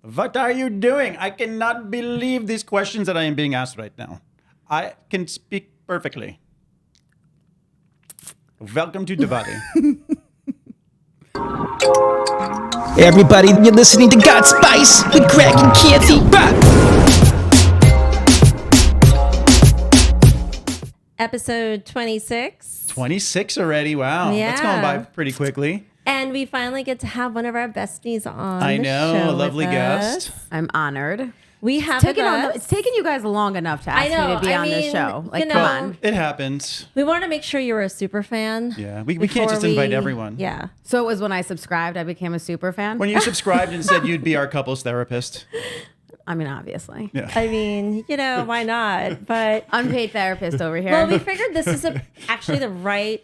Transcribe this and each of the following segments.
What are you doing? I cannot believe these questions that I am being asked right now. I can speak perfectly. Welcome to Diwali. Hey everybody, you're listening to God Spice with Greg and Kirti. Episode 26. 26 already. Wow. Yeah. That's gone by pretty quickly. And we finally get to have one of our besties on. I the know, show a lovely with guest. us. I'm honored. We have It's taken you guys long enough to ask me to be on this show. Like, come on. It happens. We want to make sure you were a super fan. Yeah, we can't just invite everyone. Yeah. So it was when I subscribed, I became a super fan? When you subscribed and said you'd be our couples therapist. I mean, obviously. Yeah. I mean, why not? But Unpaid therapist over here. well, we figured this is actually the right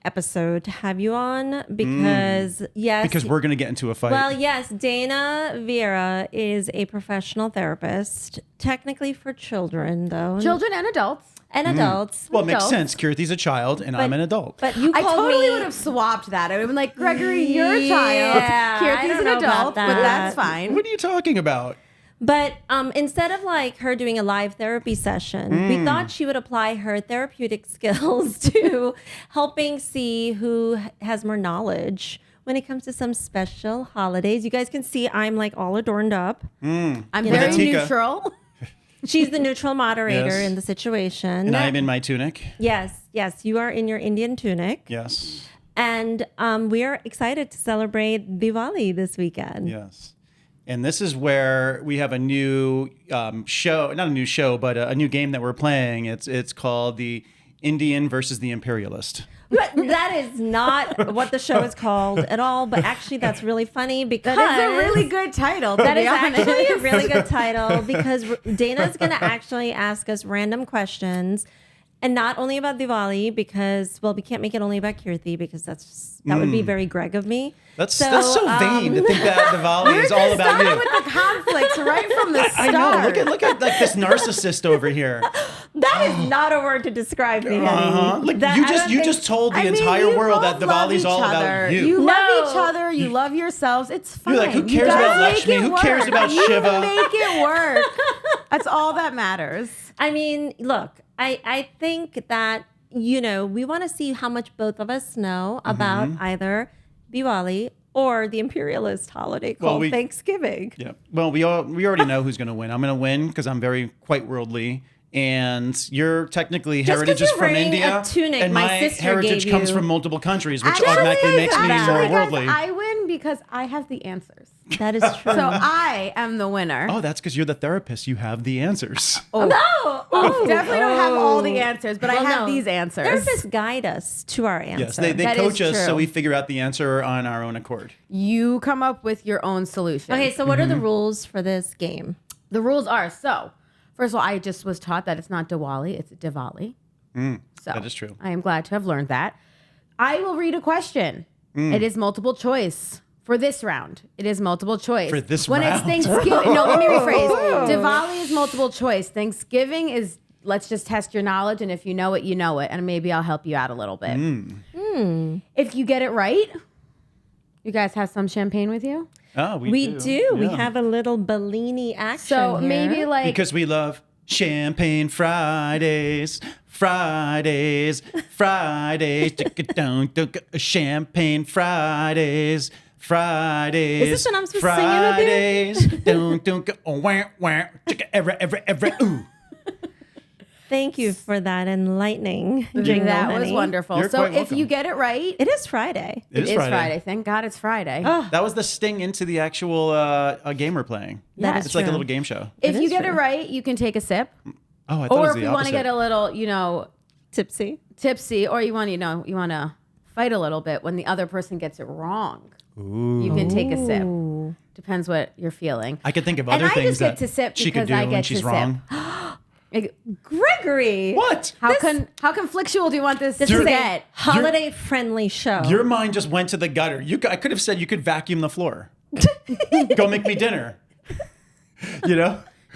episode to have you on because Because we're going to get into a fight. Well, yes, Dana Vieira is a professional therapist, technically for children, though. Children and adults. And adults. Well, it makes adults. sense. Kirti's a child and I'm an adult. But you I called totally me... would have swapped that. I would have been like, Gregory, you're a child. Yeah, I Kirti's don't an know about adult, but that. that's fine. What are you talking about? But instead of her doing a live therapy session, we thought she would apply her therapeutic skills to helping see who has more knowledge when it comes to some special holidays. You guys can see I'm all adorned up. I'm With very a tikka. neutral. She's the neutral moderator Yes. in the situation. And I'm in my tunic. Yes, you are in your Indian tunic. Yes. And we are excited to celebrate Diwali this weekend. Yes. And this is where we have a new show, not a new show, but a new game that we're playing. It's called the Indian versus the Imperialist. But that is not what the show is called at all. But actually, that's really funny because That is a really good title, to that be is honest. actually a really good title because Dana's going to actually ask us random questions. And not only about Diwali because, we can't make it only about Kirti because that would be very Greg of me. That's so vain to think that Diwali is all about Started you. with the conflicts right from the I start. know. Look at this narcissist over here. That is not a word to describe me. You just told the entire world that Diwali's all about you. You No. love each other. You love yourselves. It's fine. You're like, who You cares guys about make Lakshmi? it Who cares work. about You Shiva? make it work. That's all that matters. I mean, look, I think that, we want to see how much both of us know about either Diwali or the imperialist holiday called Thanksgiving. Yeah. Well, we already know who's going to win. I'm going to win because I'm quite worldly. And you're technically Just 'cause heritage is you're from wearing India, a tunic and my my sister heritage gave comes you. from multiple countries, which Actually, automatically makes me actually, more guys, worldly. I win because I have the answers. That is true. So I am the winner. Oh, that's because you're the therapist. You have the answers. no! Definitely don't have all the answers, but I Well, have no. these answers. Therapists guide us to our answer. Yes, they That coach is us so true. we figure out the answer on our own accord. You come up with your own solution. Okay, so what are the rules for this game? The rules are first of all, I just was taught that it's not Diwali, it's Diwali. So that is true. I am glad to have learned that. I will read a question. It is multiple choice. For this round, it is multiple choice. For this when round? it's Thanksgiving, no, let me rephrase. Diwali is multiple choice. Thanksgiving is let's just test your knowledge, and if you know it, you know it, and maybe I'll help you out a little bit. If you get it right, you guys have some champagne with you. Oh, We do. We Yeah. have a little Bellini action So here. maybe Because we love Champagne Fridays, Fridays, Fridays, Champagne Fridays, Fridays. Is this what I'm supposed to sing in with you? Fridays, every, ooh. Thank you for that enlightening jingle, that was honey. wonderful. You're So quite if welcome. you get it right, It is Friday. It is Friday. Thank God it's Friday. That was the sting into the actual game we're playing. That Yes. is It's like a true. little game show. If It you is get it true. right, you can take a sip. Oh, I thought it Or was if the you want to opposite. get a little, Tipsy. tipsy, or you want to fight a little bit when the other person gets it wrong. You can take a sip. Depends what you're feeling. I could think of And other I things just get that to sip she could because do I when get she's to wrong. Gregory. What? How conflictual do you want this This to is a get? holiday-friendly show. Your mind just went to the gutter. I could have said you could vacuum the floor. Go make me dinner.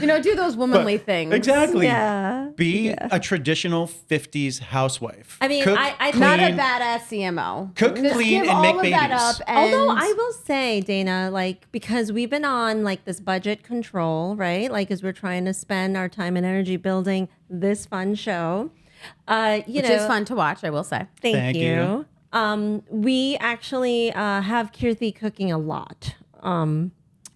Do those womanly things. Exactly. Yeah. Be a traditional 50s housewife. I mean, Cook, I clean, Not a badass CMO. Cook, Just clean, give and make all of that babies. up and Although I will say, Dana, like, because we've been on like this budget control, right? Like, as we're trying to spend our time and energy building this fun show, which is fun to watch, I will say. Thank you. We actually have Kirti cooking a lot.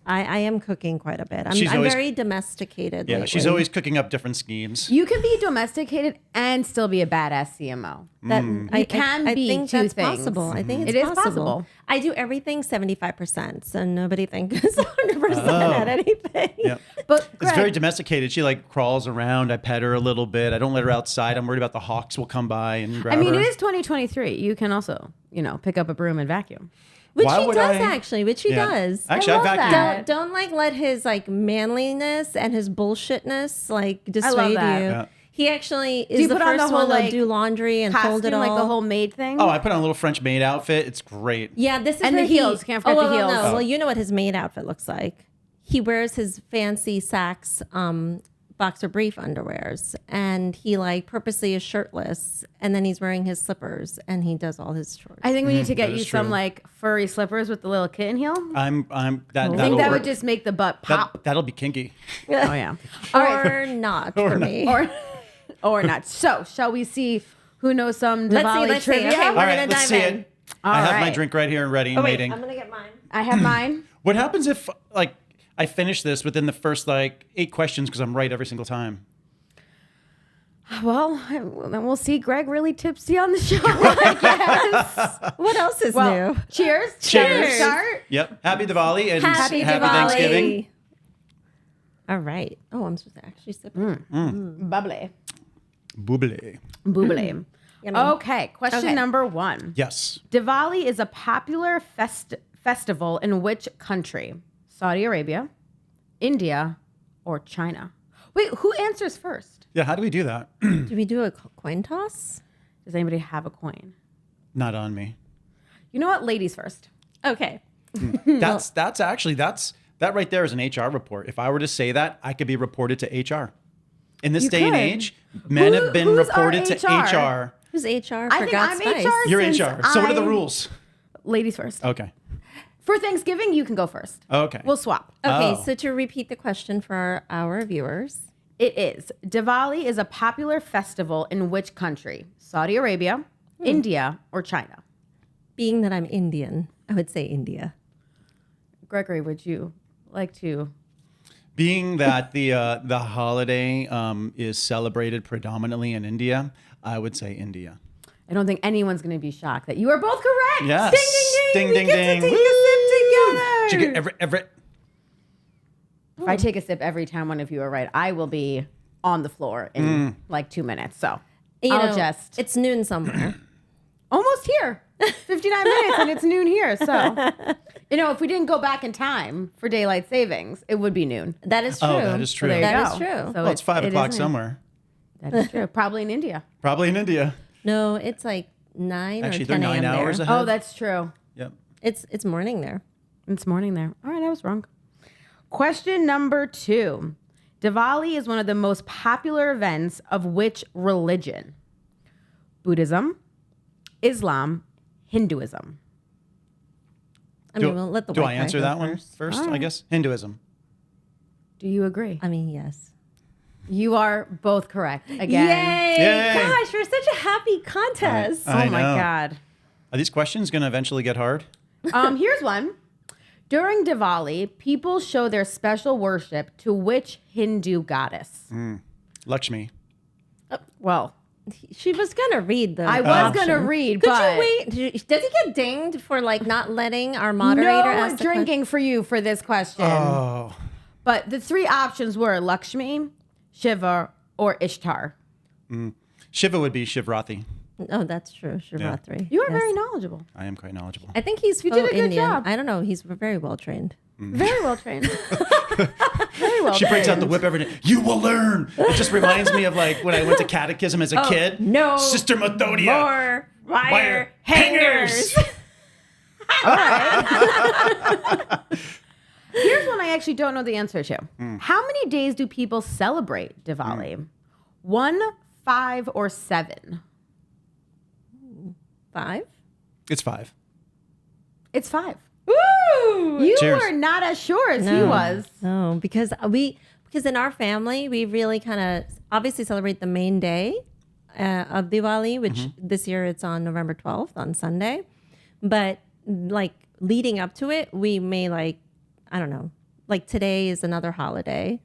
I am cooking quite a bit. I'm very domesticated. Yeah, lately. she's always cooking up different schemes. You can be domesticated and still be a badass CMO. That You can I be think two that's things. possible. I think It it's is possible. I do everything 75%, so nobody thinks 100% at anything. Yeah. But It's Greg, very domesticated. She like crawls around. I pet her a little bit. I don't let her outside. I'm worried about the hawks will come by and grab I mean, her. it is 2023. You can also, pick up a broom and vacuum. Which Why he would does I- actually, which he Yeah. does. Actually, I love vacuum. that. Don't like let his like manliness and his bullshitness like dissuade that. you. Yeah. He actually you is the put on the first whole, one to like, do laundry and Costume, fold it all. like the whole maid thing. Oh, I put on a little French maid outfit. It's great. Yeah, this is And the where heels. Can't forget the heels. No. Oh. Well, you know what his maid outfit looks like. He wears his fancy Saks boxer brief underwears, and he like purposely is shirtless, and then he's wearing his slippers, and he does all his chores. I think we need to get that you is some true. like furry slippers with the little kitten heel. I'm I that'll think that work. would just make the butt pop. That'll be kinky. Oh yeah. All right. Or not for me. Or not. So, shall we see who knows some Diwali Let's see. trivia? Okay, All we're right, gonna let's dive see in. it. I have my right. drink right here and ready and Oh, wait, waiting. I'm gonna get mine. I have mine. What happens if like I finish this within the first like 8 questions because I'm right every single time? Well, then we'll see Greg really tipsy on the show, I guess. What else is Well, new? cheers. Cheers. Start. Yep. Happy Diwali and Happy Diwali. Thanksgiving. All right. Oh, I'm supposed to actually sip it. Bubbly. Boobly. Boobly. Yummy. Okay, question Okay. number 1. Yes. Diwali is a popular festival in which country? Saudi Arabia, India, or China? Wait, who answers first? Yeah. How do we do that? Do we do a coin toss? Does anybody have a coin? Not on me. You know what? Ladies first. Okay. That right there is an HR report. If I were to say that, I could be reported to HR. In this You day and could. age, men have been who's our reported to HR? HR. Who's HR? I for think God's I'm Spice? HR. You're Since HR. So what are the I- rules? Ladies first. Okay. For Thanksgiving, you can go first. Okay. We'll swap. Okay, Oh. so to repeat the question for our viewers. It is. Diwali is a popular festival in which country? Saudi Arabia, India, or China? Being that I'm Indian, I would say India. Gregory, would you like to? Being that the holiday is celebrated predominantly in India, I would say India. I don't think anyone's going to be shocked that you are both correct. Yes. Ding, ding, ding. Ding, We ding, get to ding. take a sip Did you together. get every If I take a sip every time one of you are right, I will be on the floor in like 2 minutes. So It's noon somewhere. almost here. 59 minutes and it's noon here. So, if we didn't go back in time for daylight savings, it would be noon. That is true. Oh, that is true. There you That go. is true. So Well, it's 5 it o'clock is noon. somewhere. That is true. Probably in India. Probably in India. No, it's like 9 Actually, or they're 10 9 a.m. hours there. ahead. Oh, that's true. Yep. It's morning there. It's morning there. All right, I was wrong. Question number 2. Diwali is one of the most popular events of which religion? Buddhism, Islam, Hinduism. I mean, we'll let the do white I guy answer go that one first? I guess Hinduism. Do you agree? I mean, yes. You are both correct again. Yay. Gosh, we're such a happy contest. I Oh my know. God. Are these questions going to eventually get hard? Here's one. During Diwali, people show their special worship to which Hindu goddess? Lakshmi. Well, She was gonna read the. I was going to read, Could but you wait? Does he get dinged for like not letting our moderator no ask the drinking for you for this question. Oh. But the 3 options were Lakshmi, Shiva, or Ishtar. Shiva would be Shivrathi. question? Oh, that's true. Shivratri. You are Yes. very knowledgeable. I am quite knowledgeable. I think he's You did a faux good Indian. job. I don't know. He's very well trained. Very well trained. Very well She breaks out trained. the whip every day. You will learn. It just reminds me of like when I went to catechism as a kid. no Sister Methodia. More wire Wire hangers. hangers. Here's one I actually don't know the answer to. How many days do people celebrate Diwali? 1, 5, or 7? 5? It's 5. It's 5. Woo! You Cheers. were not as sure as he was. No, because in our family, we really kind of obviously celebrate the main day of Diwali, which this year it's on November 12th on Sunday. But like leading up to it, we may I don't know, like today is another holiday.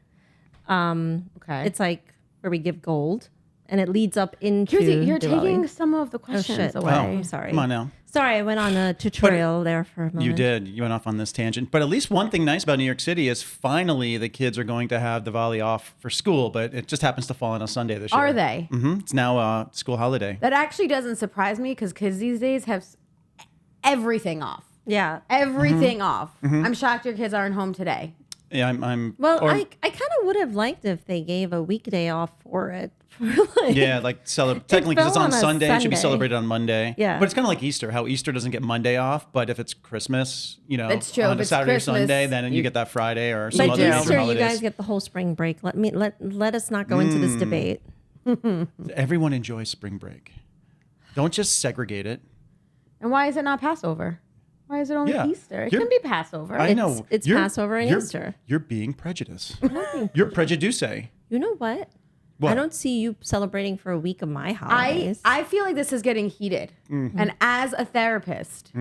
Okay. It's like where we give gold and it leads up into Kirti, you're Diwali. taking some of the questions shit. away. I'm sorry. Come on now. Sorry, I went on a tutorial there for a moment. You did. You went off on this tangent. But at least one thing nice about New York City is finally the kids are going to have Diwali off for school, but it just happens to fall on a Sunday this year. Are they? It's now a school holiday. That actually doesn't surprise me because kids these days have everything off. Yeah. Everything off. I'm shocked your kids aren't home today. Yeah, I'm. Well, or- I kind of would have liked if they gave a weekday off for it. Yeah, like technically because it's fell on on a Sunday, it should be Sunday. celebrated on Monday. Yeah. But it's kind of like Easter, how Easter doesn't get Monday off, but if it's Christmas, It's true. on If a it's Saturday Christmas, or Sunday, then you you- get that Friday or some But other do. major Easter, you holidays. guys get the whole spring break. Let us not go into this debate. Everyone enjoys spring break. Don't just segregate it. And why is it not Passover? Why is it only Yeah. Easter? It You're- can be Passover. I know. It's You're- Passover and you're- Easter. You're being prejudiced. You're prejudiced. You know what? What? I don't see you celebrating for a week of my holidays. I feel like this is getting heated. And as a therapist,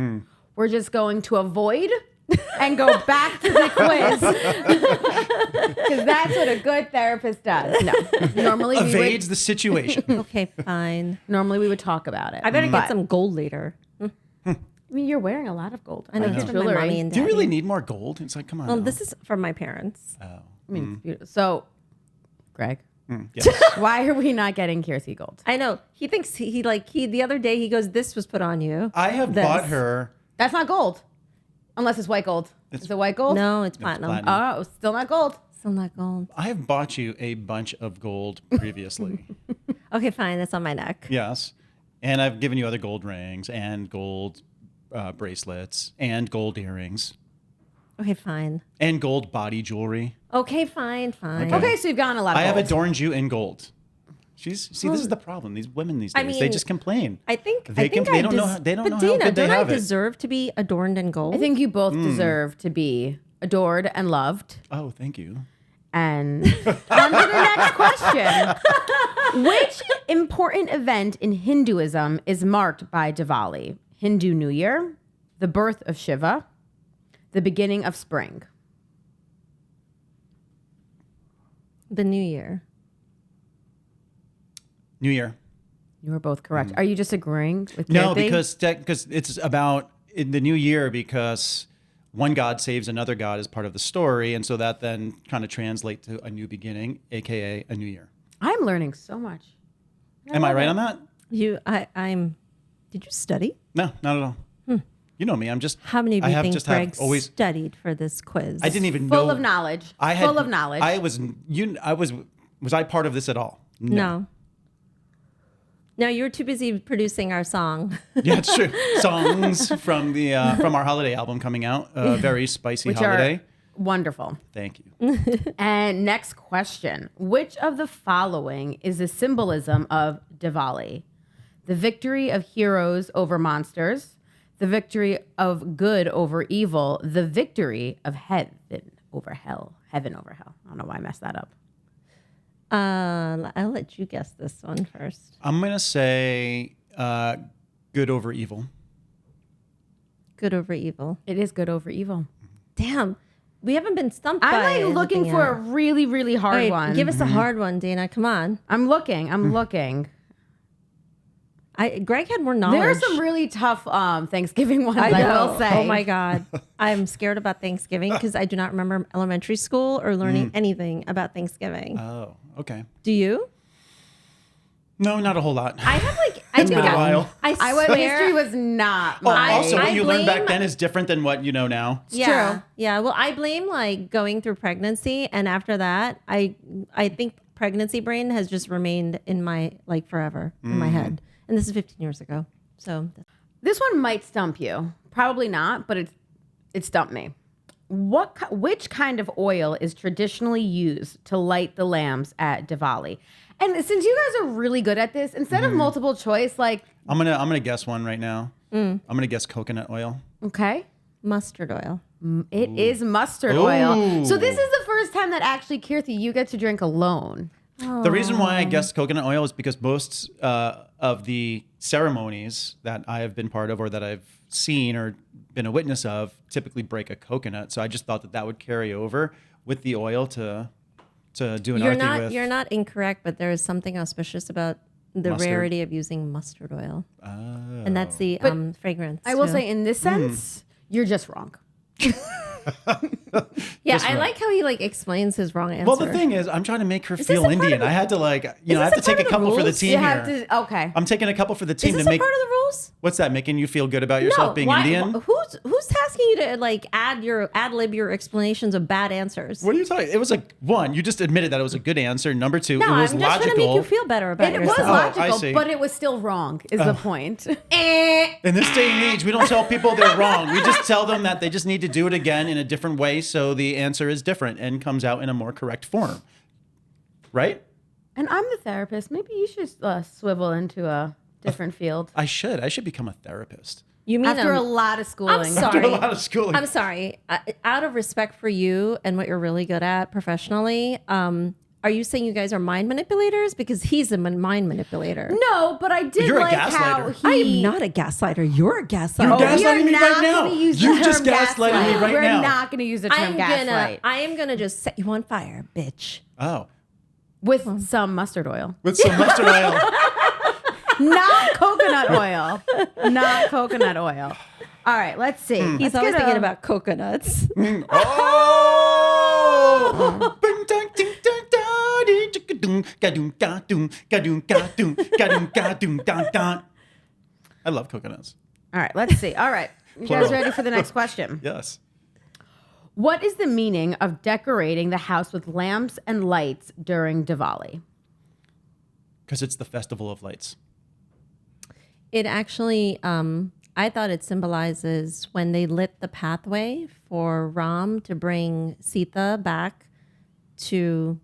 we're just going to avoid and go back to the quiz. Because that's what a good therapist does. No. Normally Evades the situation. Okay, fine. we would talk about it. I better But, get some gold later. I mean, you're wearing a lot of gold. I know it's from my Jewelry. mommy and Do you daddy. really need more gold? It's like, come on. Well, now. this is from my parents. I mean, it's beautiful. So, Greg, Yes. why are we not getting Kirti gold? I know. He thinks he the other day he goes, "This was put on you." I have This. bought her. That's not gold. Unless it's white gold. Is it white gold? No, it's platinum. platinum. Oh, still not gold. Still not gold. I have bought you a bunch of gold previously. Okay, fine. That's on my neck. Yes. And I've given you other gold rings and gold bracelets and gold earrings Okay, fine. and gold body jewelry. Okay, fine. Okay, so you've gotten a lot of I have gold. adorned you in gold. This is the problem. These women these days, they mean, just complain. I think They I think can- they I don't know how- they don't but know how Dana, good they don't I have it. deserve to be adorned in gold? I think you both deserve to be adored and loved. Oh, thank you. And on to the next question. Which important event in Hinduism is marked by Diwali? Hindu New Year, the birth of Shiva, the beginning of spring. the New Year. New Year. You were both correct. Are you just agreeing with No, Kirti? because it's about in the new year because one god saves another god as part of the story, and so that then kind of translates to a new beginning, aka a new year. I'm learning so much. Am I right on that? I'm. Did you study? No, not at all. You know me. I'm just. How many of I you have think just Greg have always. studied for this quiz? I didn't even know. Full of knowledge. I had, Full of knowledge. I was. I was. Was I part of this at all? No. No, you were too busy producing our song. Yeah, it's true. Songs from the from our holiday album coming out. Very spicy which holiday. are wonderful. Thank you. And next question. Which of the following is the symbolism of Diwali? The victory of heroes over monsters, the victory of good over evil, the victory of heaven over hell. Heaven over hell. I don't know why I messed that up. I'll let you guess this one first. I'm gonna say good over evil. Good over evil. It is good over evil. Damn, we haven't been stumped by I'm like looking anything for a yet. really, really hard All right, one. Give us a hard one, Dana. Come on. I'm looking. I'm looking. Greg had more knowledge. There are some really tough Thanksgiving ones, I know. will say. Oh my God. I'm scared about Thanksgiving because I do not remember elementary school or learning anything about Thanksgiving. Oh, okay. Do you? No, not a whole lot. I have like, I think been a while. I I swear. history was not Oh, mine. also, what I you learned back blame- then is different than what you know now. Yeah. true. Yeah. Well, I blame like going through pregnancy. And after that, I think pregnancy brain has just remained in my, like forever in my head. And this is 15 years ago. So This one might stump you. Probably not, but it stumped me. Which kind of oil is traditionally used to light the lamps at Diwali? And since you guys are really good at this, instead of multiple choice, like I'm gonna guess one right now. I'm gonna guess coconut oil. okay, Mustard oil. it is mustard oil. So this is the first time that actually, Kirti, you get to drink alone. The reason why I guessed coconut oil is because most of the ceremonies that I have been part of or that I've seen or been a witness of typically break a coconut. So I just thought that would carry over with the oil to do an arti with. You're not incorrect, but there is something auspicious about the Mustard. rarity of using mustard oil. And that's the fragrance. I will too. say, in this sense, you're just wrong. Yeah, I like how he like explains his wrong answer. Well, the thing is, I'm trying to make her this feel a part of Indian. the- I had to like, I this have to a take part a of the couple for the rules? team You here. have to, okay. I'm taking a couple for the Is team this to a make. part of the rules? What's that? Making you feel good about yourself being why- Indian? Who's tasking you to like ad lib your explanations of bad answers? What are you talking? It was like one. You just admitted that it was a good answer. Number two, No, it was I'm just trying to make you feel better about It yourself. was I logical, see. but it was still wrong, is the point. In this day and age, we don't tell people they're wrong. We just tell them that they just need to do it again in a different way, so the answer is different and comes out in a more correct form. Right? And I'm the therapist. Maybe you should swivel into a different field. I should become a therapist. You mean After a lot of schooling. I'm sorry. After a lot of schooling. I'm sorry. Out of respect for you and what you're really good at professionally, are you saying you guys are mind manipulators? Because he's a mind manipulator. No, but I did You're a like how gaslighter. I he... am not a gaslighter. You're a gaslighter. You're we gaslighting are me not right now. gonna use the You term just gaslighted me gaslight. right We're now. not going to use the term gaslight. I am gonna just set you on fire, bitch. Oh, With some mustard oil. with some mustard oil. Not coconut oil. Not coconut oil. All right, let's see. He's always thinking about coconuts. Oh! I love coconuts. All right, let's see. All right. You guys Plural. ready for the next question? Yes. What is the meaning of decorating the house with lamps and lights during Diwali? Because it's the festival of lights. It actually, I thought it symbolizes when they lit the pathway for Ram to bring Sita back to,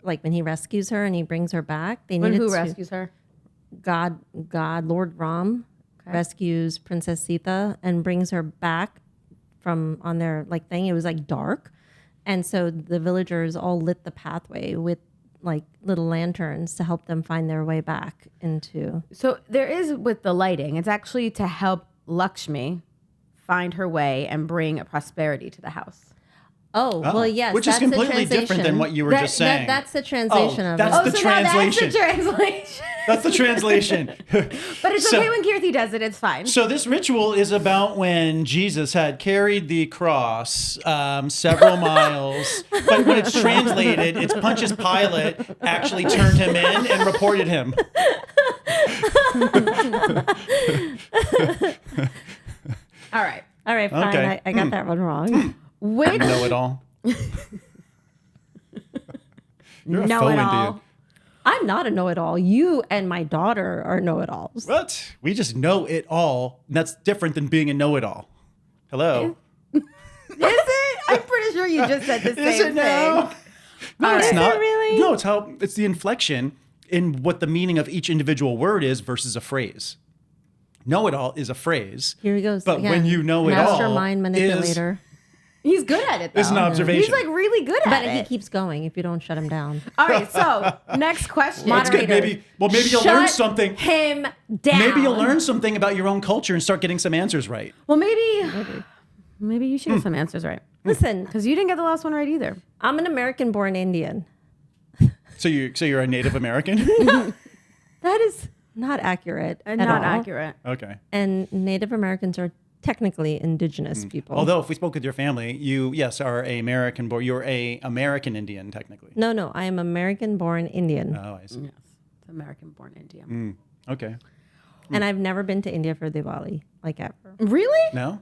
like when he rescues her and he brings her back. They When needed who to, rescues her? God, Lord Ram rescues Princess Sita and brings her back from on their like thing. It was like dark, and so the villagers all lit the pathway with like little lanterns to help them find their way back into. So there is with the lighting, it's actually to help Lakshmi find her way and bring prosperity to the house. Oh, well, yes, Which is that's the completely different than translation. what you were just saying. That's the translation of that's it. the translation. Now that's the translation. That's the translation. But it's So- okay when Kirti does it. It's fine. So this ritual is about when Jesus had carried the cross several miles, but when it's translated, it's Pontius Pilate actually turned him in and reported him. All right. All right, fine. Okay. I got that one wrong. Which Know it all. You're a know faux it Indian. all? I'm not a know-it-all. You and my daughter are know-it-alls. What? We just know it all. And that's different than being a know-it-all. Hello. Is it? I'm pretty sure you just said the same Is it now? thing. No, All it's right. not. Is it really? No, it's the inflection in what the meaning of each individual word is versus a phrase. Know it all is a phrase. Here he goes. But again. when you know it Master all mind manipulator. He's good at it, though. It's an observation. He's like really good at But it. he keeps going if you don't shut him down. All right, so next question. That's good. Moderator. Maybe you'll Shut learn something. him down. Maybe you'll learn something about your own culture and start getting some answers right. Well, maybe you should get some answers right. Listen, Because you didn't get the last one right either. I'm an American-born Indian. So you're a Native American? That is not accurate at Not all. accurate. Okay. And Native Americans are technically indigenous people. Although if we spoke with your family, you are a American born. You're a American Indian technically. No, I am American-born Indian. Oh, I see. Yes. It's American-born Indian. Okay. And I've never been to India for Diwali, like ever. Really? No.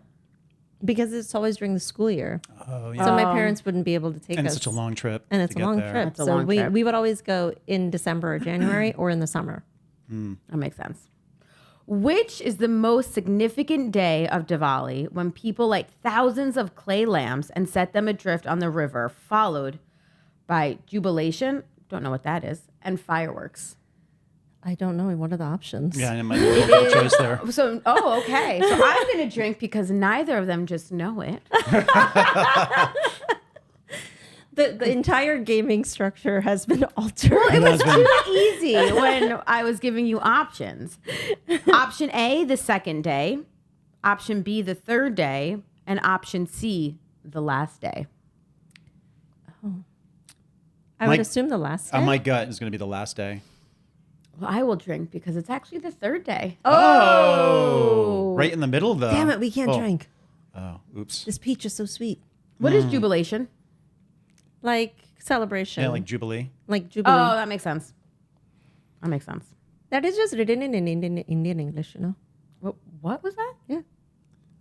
Because it's always during the school year. Oh yeah. So my parents wouldn't be able to take And us. it's such a long trip. And it's to a get long there. trip. It's a So long we trip. would always go in December or January or in the summer. That makes sense. Which is the most significant day of Diwali when people light thousands of clay lamps and set them adrift on the river, followed by jubilation, don't know what that is, and fireworks? I don't know. What are the options? Yeah, I might be a multiple choice there. So, okay. So I'm going to drink because neither of them just know it. The entire gaming structure has been altered. It was too easy when I was giving you options. Option A, the second day. Option B, the third day. And option C, the last day. I would assume the last day. My gut is going to be the last day. Well, I will drink because it's actually the third day. Oh. Right in the middle, though. Damn it, we can't drink. Oh, oops. This peach is so sweet. What is jubilation? Like celebration. Yeah, like Jubilee. Like Jubilee. Oh, that makes sense. That makes sense. That is just written in Indian English, you know? What was that? Yeah.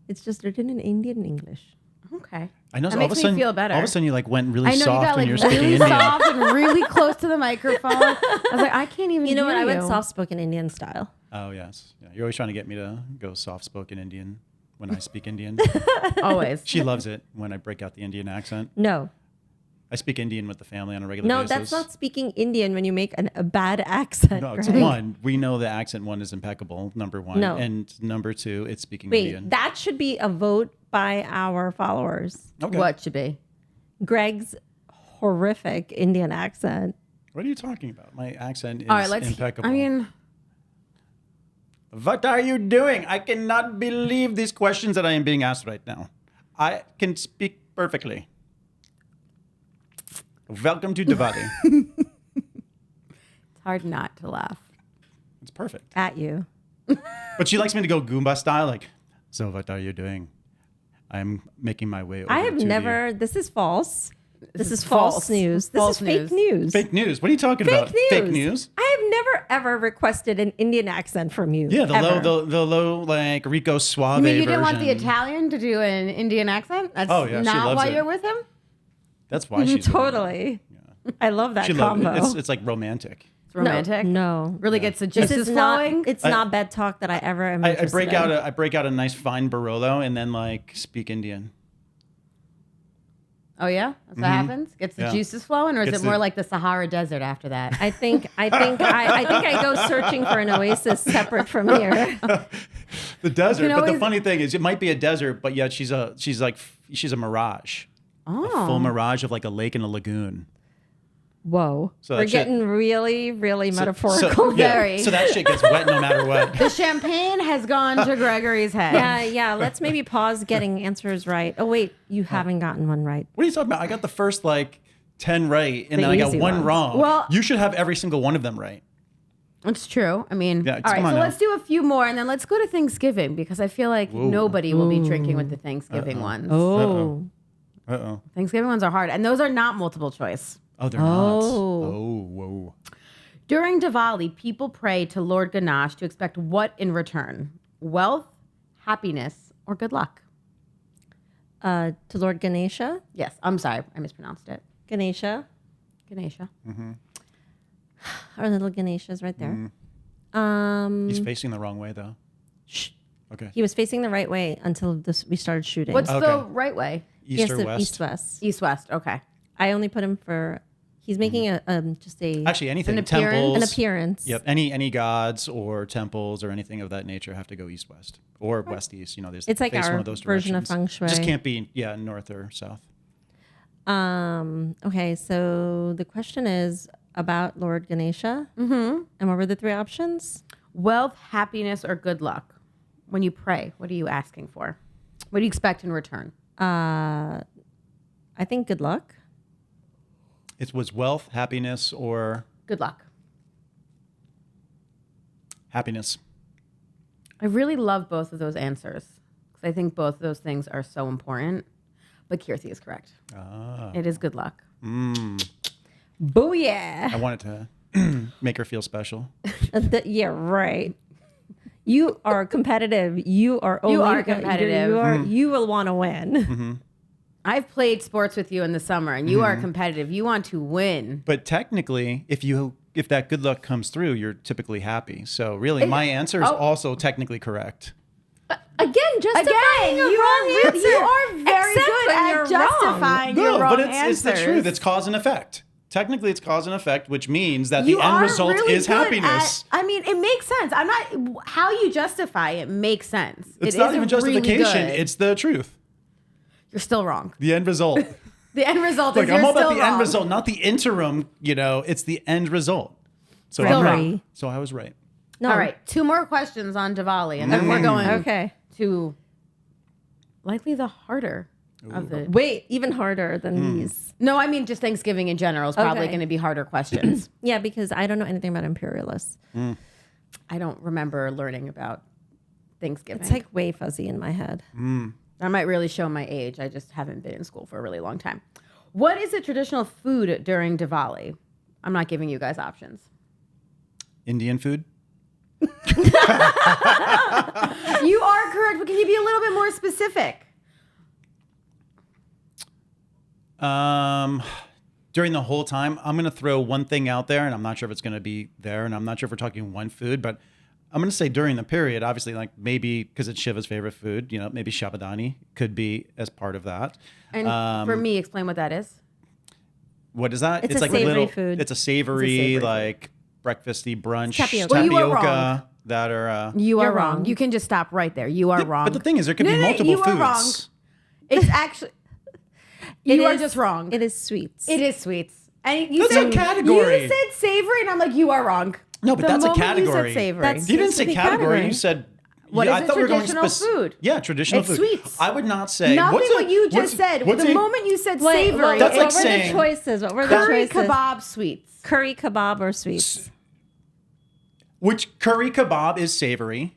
It's just written in Indian English. Okay. I know. That So all of makes a me sudden, feel better. all of a sudden, you like went really I know you soft got when like you were speaking really Indian. soft and really close to the microphone. I was like, I can't even You know hear what? I you. went soft-spoken Indian style. Oh yes, yeah, you're always trying to get me to go soft-spoken Indian when I speak Indian. Always. She loves it when I break out the Indian accent. No. I speak Indian with the family on a regular No, basis. that's not speaking Indian when you make a bad accent. No, it's Greg. one. We know the accent one is impeccable. Number one. No. And number two, it's speaking Wait, Indian. that should be a vote by our followers. Okay. What should be? Greg's horrific Indian accent. What are you talking about? My accent is All right, let's. impeccable. I mean, What are you doing? I cannot believe these questions that I am being asked right now. I can speak perfectly. Welcome to Diwali. it's hard not to laugh. It's perfect. At you. But she likes me to go Goomba style, like, so what are you doing? I'm making my way over I have to never, this is false. This is false. false news. False This is fake news. Fake news. What are you talking about? Fake news? I have never ever requested an Indian accent from you. Yeah, the ever. low, like Rico Suave I mean, you didn't want the version. Italian to do an Indian accent? That's Oh, yeah, she not loves why it. you're with him? That's why she's Totally. I love that She loves combo. it. It's like romantic. It's romantic. No. Really gets the This juices is not, flowing. it's not bed talk that I ever am I interested break in. out a nice fine Barolo and then like speak Indian. Oh yeah, that's what happens. Gets the Yeah. juices flowing, or is Gets it more the- like the Sahara Desert after that? I think I go searching for an oasis separate from here. The desert. You know, But the is- funny thing is, it might be a desert, but yet she's a mirage. Oh, A full mirage of like a lake and a lagoon. Whoa. So We're that shit- getting really, really So- metaphorical. Very. So that shit gets wet no matter what. the champagne has gone to Gregory's head. Yeah. Let's maybe pause getting answers right. Oh wait, you haven't gotten one right. What are you talking about? I got the first like 10 right, and The then I got easy one ones. wrong. Well- You should have every single one of them right. It's true. I mean, Yeah, all come right. on So now. let's do a few more, and then let's go to Thanksgiving because I feel like nobody will be drinking with the Thanksgiving ones. Oh. Uh-oh. Thanksgiving ones are hard, and those are not multiple choice. Oh, they're not. Oh. Oh, whoa. During Diwali, people pray to Lord Ganesh to expect what in return? Wealth, happiness, or good luck? To Lord Ganesha. Yes, I'm sorry, I mispronounced it. Ganesha. Ganesha. Our little Ganesha's right there. He's facing the wrong way though. Shh. Okay. He was facing the right way until we started shooting. What's the Okay. right way? East or Yes, west? East-west. East-west. Okay. I only put him for. He's making Actually, anything. An appearance? Temples. an appearance. Yep. Any gods or temples or anything of that nature have to go east-west or west-east. You know, there's It's like face our one of those version of directions. feng Just shui. can't be north or south. Okay, so the question is about Lord Ganesha. Mm-hmm. And what were the three options? Wealth, happiness, or good luck? When you pray, what are you asking for? What do you expect in return? I think good luck. It was wealth, happiness, or Good luck. happiness. I really love both of those answers because I think both of those things are so important. But Kirti is correct. It is good luck. Booyah! I wanted to make her feel special. Yeah, right. You are competitive. You are competitive. You will want to win. I've played sports with you in the summer, and you are competitive. You want to win. But technically, if you if that good luck comes through, you're typically happy. So really, my answer is also technically correct. Again, justifying a wrong answer. You are very Except good when at you're justifying your No, wrong but it's the answers. truth. It's cause and effect. Technically, it's cause and effect, which means that You the end are result really is good happiness. I mean, it makes sense. I'm not how you justify it makes sense. It's It not is even really justification. good. It's the truth. You're still wrong. The end result. The end result Look, is you're I'm all still about the wrong. end result, not the interim. It's the end result. So Still I'm right. wrong. So I was right. No. All right, 2 more questions on Diwali, and then we're going Okay. to likely the harder of the. Wait, even harder than these. No, I mean just Thanksgiving in general is probably Okay. going to be harder questions. Yeah, because I don't know anything about imperialists. I don't remember learning about Thanksgiving. It's like way fuzzy in my head. I might really show my age. I just haven't been in school for a really long time. What is a traditional food during Diwali? I'm not giving you guys options. Indian food. You are correct, but can you be a little bit more specific? During the whole time, I'm going to throw one thing out there, and I'm not sure if it's going to be there, and I'm not sure if we're talking one food, but I'm going to say during the period, obviously, like maybe because it's Shiva's favorite food, maybe Shabadani could be as part of that. And for me, explain what that is. What is that? It's a like savory food. It's a savory, food. like breakfasty brunch Tapioca. Well, you are wrong. that are. You are You're wrong. wrong. You can just stop right there. You are wrong. But the thing is, there could be No, multiple you foods. are wrong. It's actually you are is- just wrong. It is sweets. It is sweets. And you That's said a category. You said savory, and I'm like, you are wrong. No, but The that's a moment category. You said savory. That's- You didn't It's say the category. category. You said. What I is thought we were going traditional food? Yeah, traditional It's food. sweets. I would not say. Nothing what's a- what you just what's- said. what's The a- moment you said Wait, savory, That's like what were saying- the choices? What were the curry choices? kebab sweets. Curry kebab or sweets? Which curry kebab is savory,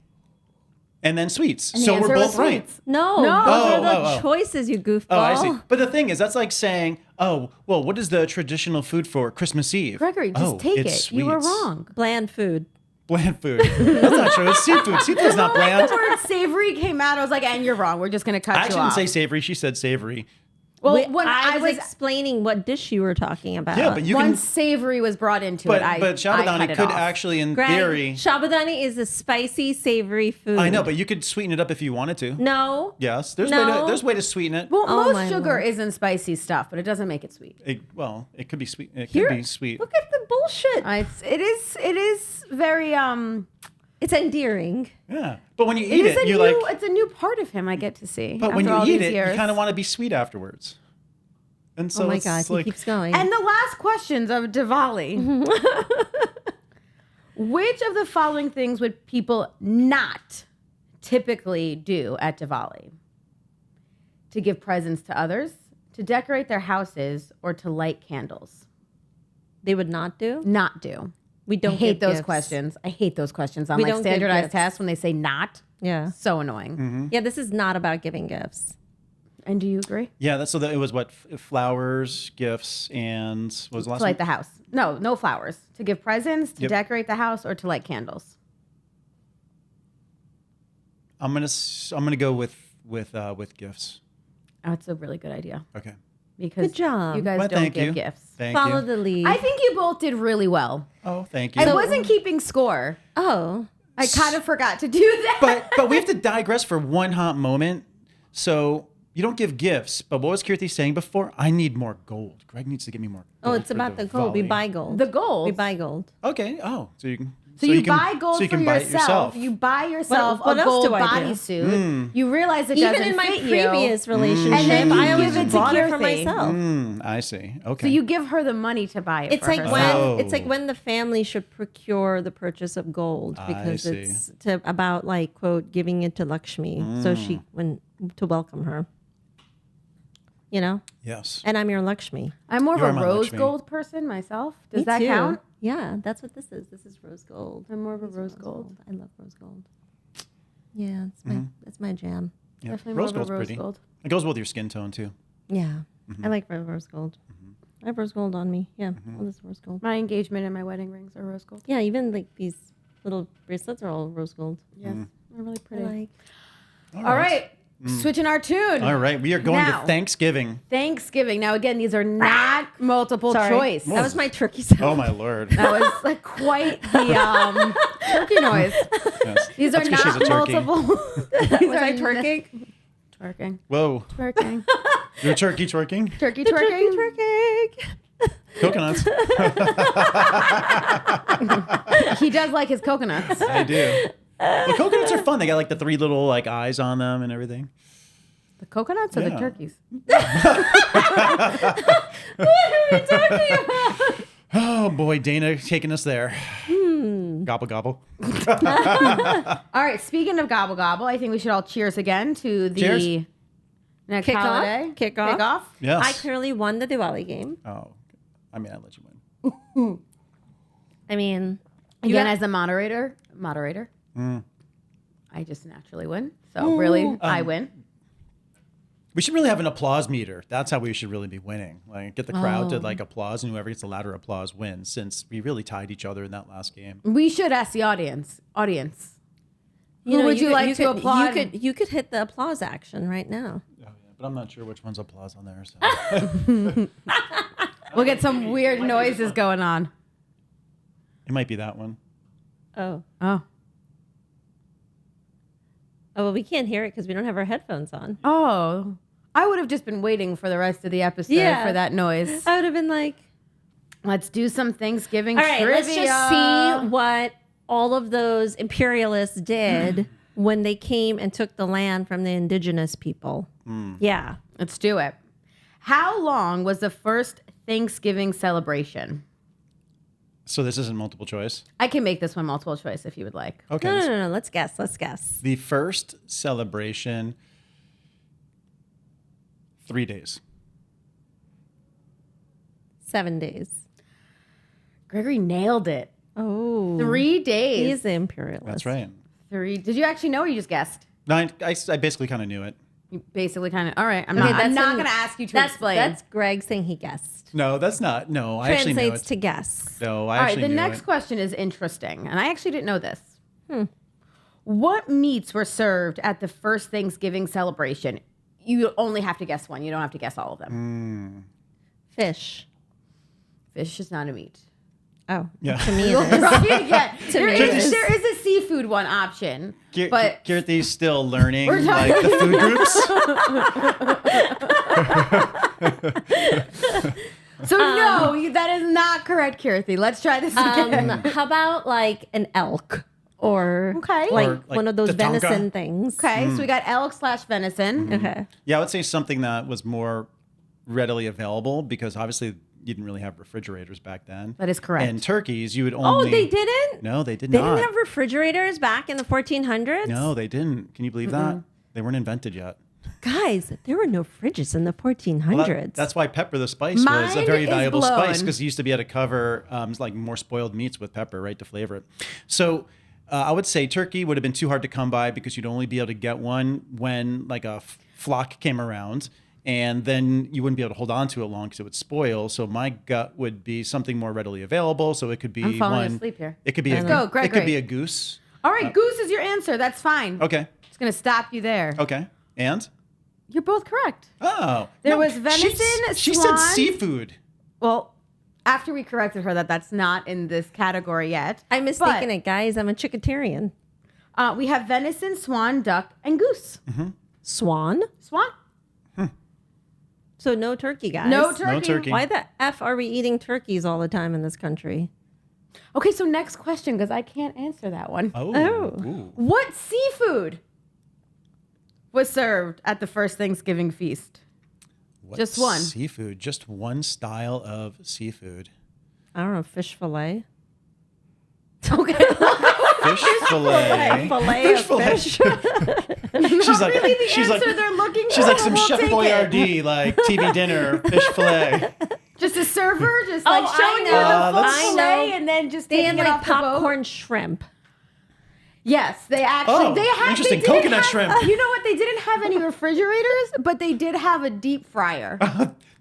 and then sweets. And the So we're answer was both right. sweets. No, No. those are the Oh. choices, you goofball. Oh, I see. But the thing is, that's like saying, oh, well, what is the traditional food for Christmas Eve? Gregory, just Oh, take it's it. You were sweets. wrong. Bland food. Bland food. That's not true. It's seafood. Seafood's not bland. The word savory came out. I was like, and you're wrong. We're just going to cut I you actually off. didn't say savory. She said savory. well, Wait, when I was explaining what dish you were talking about. Yeah, but you once can. savory was brought into But it, I Shabadani cut it could off. actually, in Greg, theory. Shabadani is a spicy, savory food. I know, but you could sweeten it up if you wanted to. No. Yes, there's No. way to sweeten it. Well, Oh my most sugar Lord. isn't spicy stuff, but it doesn't make it sweet. It could be sweet. It Here- could be sweet. Look at the bullshit. It is very It's endearing. Yeah, but when you it eat is it, a you new like. it's a new part of him I get to see. But when after you all eat these it, years. you kind of want to be sweet afterwards. And so Oh my it's God, he like, keeps going. And the last questions of Diwali. Which of the following things would people not typically do at Diwali? To give presents to others, to decorate their houses, or to light candles? They would not do? Not do. We don't I hate give those gifts. questions. I hate those questions on We like don't give standardized gifts. tests when they say not. Yeah. So annoying. Mm-hmm. Yeah, this is not about giving gifts. And do you agree? yeah, that's so that it was what flowers, gifts, and what was the last To light one? the house. No flowers. To give presents, to Yep. decorate the house, or to light candles. I'm gonna go with gifts. Oh, it's a really good idea Okay, because Good job. you guys Well, don't thank give you. gifts. Thank Follow you. the lead. I think you both did really well. Oh, thank you. I wasn't keeping score. Oh. I kind of forgot to do that. but we have to digress for one hot moment. So you don't give gifts, but what was Kirti saying before? I need more gold. Greg needs to give me more Oh, gold. it's for about the gold. We Diwali. buy gold. The gold. We buy gold. Okay. Oh, so you can. So you can- buy gold so you for can buy it yourself. You buy yourself What a else gold do I do? bodysuit. You realize it Even doesn't in my fit previous you. relationship, And then you I always give it to bought it for Kirti. myself. I see. Okay. So you give her the money to buy it. It's for like herself. when it's like Oh. when the family should procure the purchase of gold because see. it's about like quote giving it to Lakshmi so she to welcome her. You know, Yes. and I'm your Lakshmi. I'm more of You a are my rose Lakshmi. gold person myself. Does Me that too. count? Yeah, that's what this is. This is rose gold. I'm more of a rose gold. I love rose gold. Yeah, it's my jam. Yeah. Definitely Rose more of gold's a rose pretty. gold. It goes with your skin tone too. Yeah, I like rose gold. I have rose gold on me. Yeah, all this rose gold. My engagement and my wedding rings are rose gold. Yeah, even like these little bracelets are all rose gold. Yes, they're really I pretty. like. All right. Switching our tune. All right, we are going Now. to Thanksgiving. Thanksgiving. Now, again, these are not multiple choice. That was my turkey sound. Oh my lord. That was like quite the turkey noise. Yes. These are That's 'cause she's not a turkey. multiple. These Was I are twerking? Twerking. Whoa. Twerking. You're turkey twerking? Turkey twerking. Twerking. Coconuts. He does like his coconuts. I do. Well, coconuts are fun. They got like the 3 little like eyes on them and everything. The coconuts or the Yeah. turkeys? Oh boy, Dana taking us there. Gobble gobble. All right. Speaking of gobble gobble, I think we should all cheers again to the Cheers. next Kick off? holiday. Kick off? Yes. I clearly won the Diwali game. Oh, I mean, I let you win. I mean, Again, as a moderator, I just naturally win. So really, I win. We should really have an applause meter. That's how we should really be winning. Like get the crowd to like applause, and whoever gets the louder applause wins. Since we really tied each other in that last game. We should ask the audience. you know, would you like to could, applaud? You could hit the applause action right now. Oh, yeah, but I'm not sure which one's applause on there. So We'll get some weird noises going on. it might be that one. Oh. Oh. Oh, well, we can't hear it because we don't have our headphones on. Oh. I would have just been waiting for the rest of the episode Yeah. for that noise. I would have been like, Let's do some Thanksgiving all right, trivia. let's just see what all of those imperialists did when they came and took the land from the indigenous people. Yeah. Let's do it. How long was the first Thanksgiving celebration? So this isn't multiple choice. I can make this one multiple choice if you would like. Okay. No. Let's guess. Let's guess. The first celebration, 3 days. 7 days. Gregory nailed it. Oh. 3 days. He's the imperialist. That's right. 3. Did you actually know or you just guessed? No, I basically kind of knew it. You basically kind of. All right. I'm Okay, not that's going to ask you to explain. That's Greg saying he guessed. No, that's not. No, I actually knew Translates it. to guess. No, I All right. actually The knew next it. question is interesting, and I actually didn't know this. What meats were served at the first Thanksgiving celebration? You only have to guess one. You don't have to guess all of them. Fish. Fish is not a meat. Oh. Yeah. To me it is. Yeah, there me it is, is. there is a seafood one option, but Kirti's still learning We're like the food groups. so no, that is not correct, Kirti. Let's try this again. How about like an elk or Okay. like, Or, like, one of those the tonka. venison things? Okay, so we got elk/venison. Okay. Yeah, I would say something that was more readily available because obviously you didn't really have refrigerators back then. That is correct. And turkeys, you would Oh, only. they didn't? No, they did They not. didn't have refrigerators back in the 1400s? No, they didn't. Can you believe that? They weren't invented yet. Guys, there were no fridges in the 1400s. Well, that's why pepper the spice was a Mind very is valuable spice blown. because you used to be able to cover like more spoiled meats with pepper, right, to flavor it. So I would say turkey would have been too hard to come by because you'd only be able to get one when like a flock came around. And then you wouldn't be able to hold on to it long because it would spoil. So my gut would be something more readily available. So it could be I'm falling one. asleep here. It could be Let's a go, It Gregory. could be a goose. All right, goose is your answer. That's fine. Okay. Just gonna stop you there. Okay. And You're both correct. oh, There no, was venison, She swan. said seafood. Well, after we corrected her that's not in this category yet. I'm mistaken it, guys. I'm a chickatarian. We have venison, swan, duck, and goose. Swan? Swan. So no turkey, guys. No turkey. No turkey. Why the F are we eating turkeys all the time in this country? Okay, so next question because I can't answer that one. Oh. Oh. Ooh. What seafood was served at the first Thanksgiving feast? What Just one. seafood. Just one style of seafood. I don't know, fish fillet. Okay. Fish fillet. Fillet of fillet. fish. She's like, really the she's answer like, they're looking she's for, like but some we'll Chef take Boyardee, like TV dinner, fish fillet. Just a server, just Oh, like I showing you know. the full Let's- fillet and then just They taking had it like off the boat. popcorn shrimp. Yes, they actually Oh, they had interesting. they didn't Coconut have- shrimp. You know what? They didn't have any refrigerators, but they did have a deep fryer.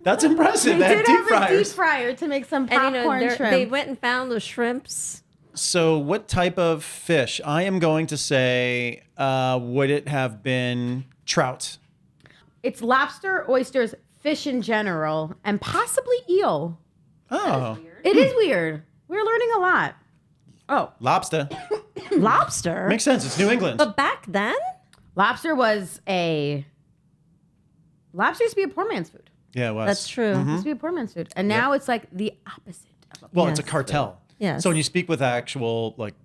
That's impressive. They They did had deep have a deep fryers. fryer to make some And popcorn you know, shrimp. they went and found those shrimps. So, what type of fish? I am going to say, would it have been Trout. It's lobster, oysters, fish in general, and possibly eel. Oh. It is weird. We're learning a lot. Oh, Lobster. Lobster. Makes sense. It's New England. But back then, lobster used to be a poor man's food. Yeah, it was. that's true. It used to be a poor man's food. And now it's like the opposite of a Well, it's a Yes. cartel. Yes. So when you speak with actual like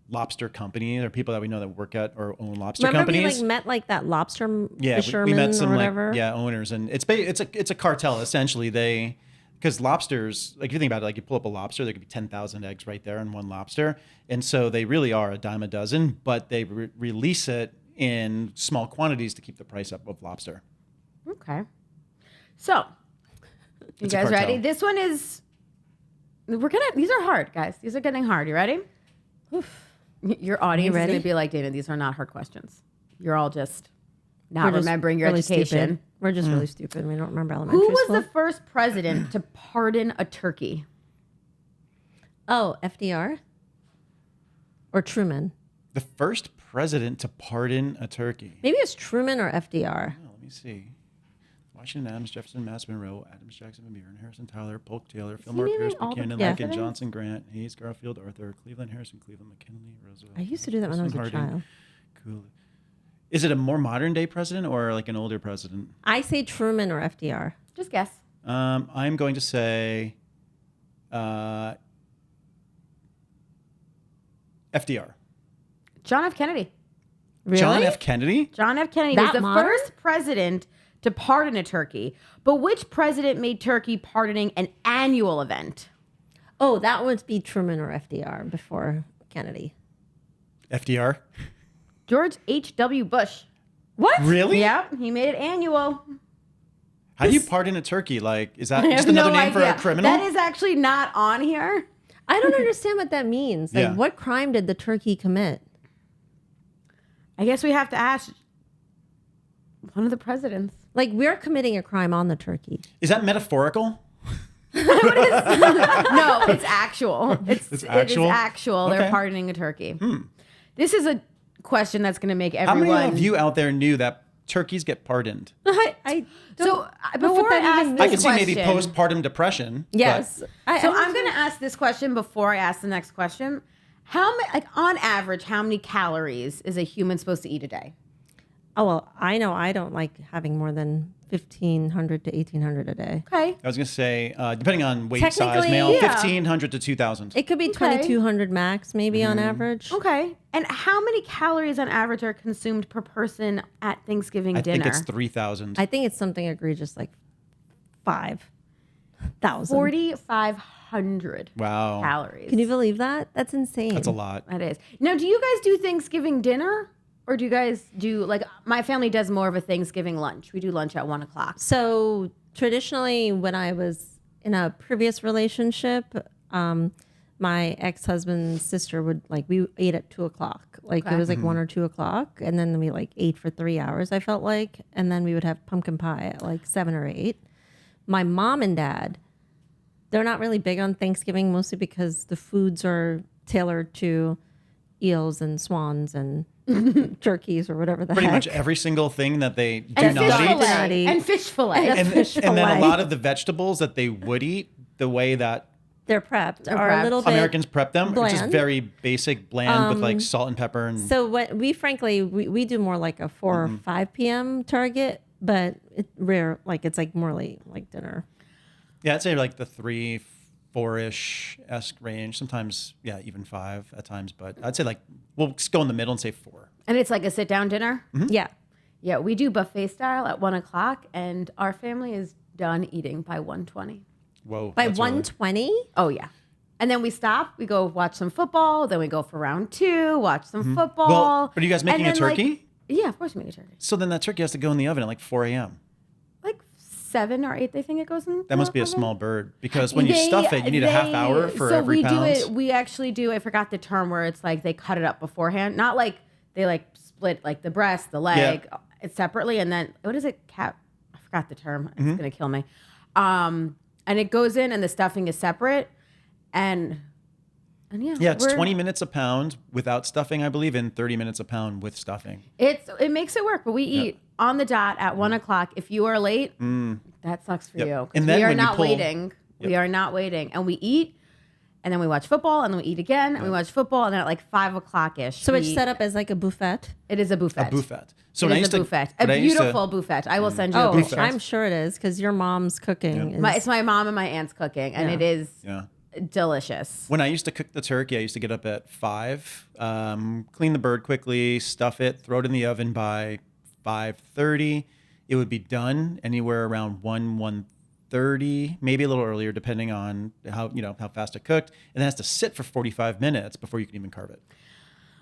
lobster companies or people that we know that work at or own lobster Remember companies. we like met like that lobster Yeah, fisherman we met some or whatever. like owners, and it's a cartel essentially. Because lobsters, like if you think about it, like you pull up a lobster, there could be 10,000 eggs right there in one lobster, and so they really are a dime a dozen. But they release it in small quantities to keep the price up of lobster. Okay. So, you It's a guys cartel. ready? This one is, these are hard, guys. These are getting hard. You ready? Your audience is ready? going to be like, Dana, these are not hard questions. You're all just not We're just remembering your really education. Stupid. We're just really stupid. We don't remember elementary Who was school. the first president to pardon a turkey? Oh, FDR or Truman? The first president to pardon a turkey. Maybe it's Truman or FDR. Oh, let me see. Washington, Adams, Jefferson, Mass, Monroe, Adams, Jackson, Van Buren, Harrison, Tyler, Polk, Taylor, Fillmore, naming Pierce, all the Buchanan, presidents? Lincoln, Johnson, Grant, Hayes, Garfield, Arthur, Cleveland, Harrison, Cleveland, McKinley, Roosevelt. I used to do that when I was a Jefferson, child. Cool. Is it a more modern day president or like an older president? I say Truman or FDR. Just guess. I'm going to say FDR. John F. Kennedy. Really? John F. Kennedy? John F. Kennedy That was the modern? first president to pardon a turkey. But which president made turkey pardoning an annual event? Oh, that would be Truman or FDR before Kennedy. FDR? George H.W. Bush. What? Really? Yep, he made it annual. How do you pardon a turkey? Like, is that I just have another no name for idea. a criminal? That is actually not on here. I don't understand what that means. Like, Yeah. what crime did the turkey commit? I guess we have to ask one of the presidents. Like, we're committing a crime on the turkey. Is that metaphorical? No, it's actual. It's actual? It is actual. They're Okay. pardoning a turkey. This is a question that's going to make How everyone. many of you out there knew that turkeys get pardoned? I don't So know what before I that ask even this I could see maybe question- postpartum depression. but- Yes. So I'm going to ask this question before I ask the next question. How many, like on average, how many calories is a human supposed to eat a day? Oh, well, I know I don't like having more than 1,500 to 1,800 a day. Okay. I was going to say, depending on weight size, Technically, male, yeah. 1,500 to 2,000. It could be 2,200 max, maybe on average. Okay. And how many calories on average are consumed per person at Thanksgiving I dinner? think it's 3,000. I think it's something egregious like 5,000. 4,500 Wow. calories. Can you believe that? That's insane. That's a lot. That is. Now, do you guys do Thanksgiving dinner? Or do you guys do, like, my family does more of a Thanksgiving lunch. We do lunch at 1:00. So traditionally, when I was in a previous relationship, my ex-husband's sister would we ate at 2:00. Like Okay. it was like 1 or 2:00, and then we ate for 3 hours. I felt like, and then we would have pumpkin pie at 7 or 8. My mom and dad, they're not really big on Thanksgiving, mostly because the foods are tailored to eels and swans and turkeys or whatever the Pretty heck. much every single thing that they do And not fish Don't eat. eat. fillet. And fish fillet. And- And then a fillet. lot of the vegetables that they would eat, the way that They're prepped, are prepped. a little bit Americans prep them, are just bland. very basic, bland, with salt and pepper. And So what we frankly we do more like a 4 or 5 p.m. target, but it's rare. It's more like dinner. yeah, I'd say the 3, 4-ish esque range. Sometimes, yeah, even 5 at times. But I'd say we'll just go in the middle and say 4. And it's like a sit-down dinner? Yeah. Yeah, we do buffet style at 1:00, and our family is done eating by 1:20. Whoa. By that's early. 1:20. Oh, yeah. And then we stop, we go watch some football, then we go for round 2, watch some football. Well, but are you guys making and a then, turkey? Yeah, of course we make a turkey. So then that turkey has to go in the oven at 4 a.m. 7 or 8, they think it goes in. That must be a oven. small bird because when you stuff it, you need a half hour for every we pound. do it. We actually do. I forgot the term where it's they cut it up beforehand. Not they split the breast, the leg, it's separately, and then what is it? I forgot the term. It's gonna kill me. And it goes in, and the stuffing is separate, and yeah. Yeah, it's we're- 20 minutes a pound without stuffing, I believe, and 30 minutes a pound with stuffing. It makes it work, but we eat on the dot at 1 o'clock. If you are late, that sucks for Yep. you. 'Cause And then we are when you not pull- waiting. Yep. We are not waiting. And we eat, and then we watch football, and then we eat again, and we watch football, and then at like 5 o'clock-ish. So it's set up as like a buffet. It is a buffet. A buffet. So It when I is used a to, buffet. when A I used to- beautiful buffet. I will send you a Oh, picture. I'm sure it is because your mom's cooking. Is, It's my mom and my aunt's cooking, and Yeah. it is Yeah. delicious. When I used to cook the turkey, I used to get up at 5, clean the bird quickly, stuff it, throw it in the oven by 5:30. It would be done anywhere around 1:30, maybe a little earlier, depending on how fast it cooked. And it has to sit for 45 minutes before you can even carve it.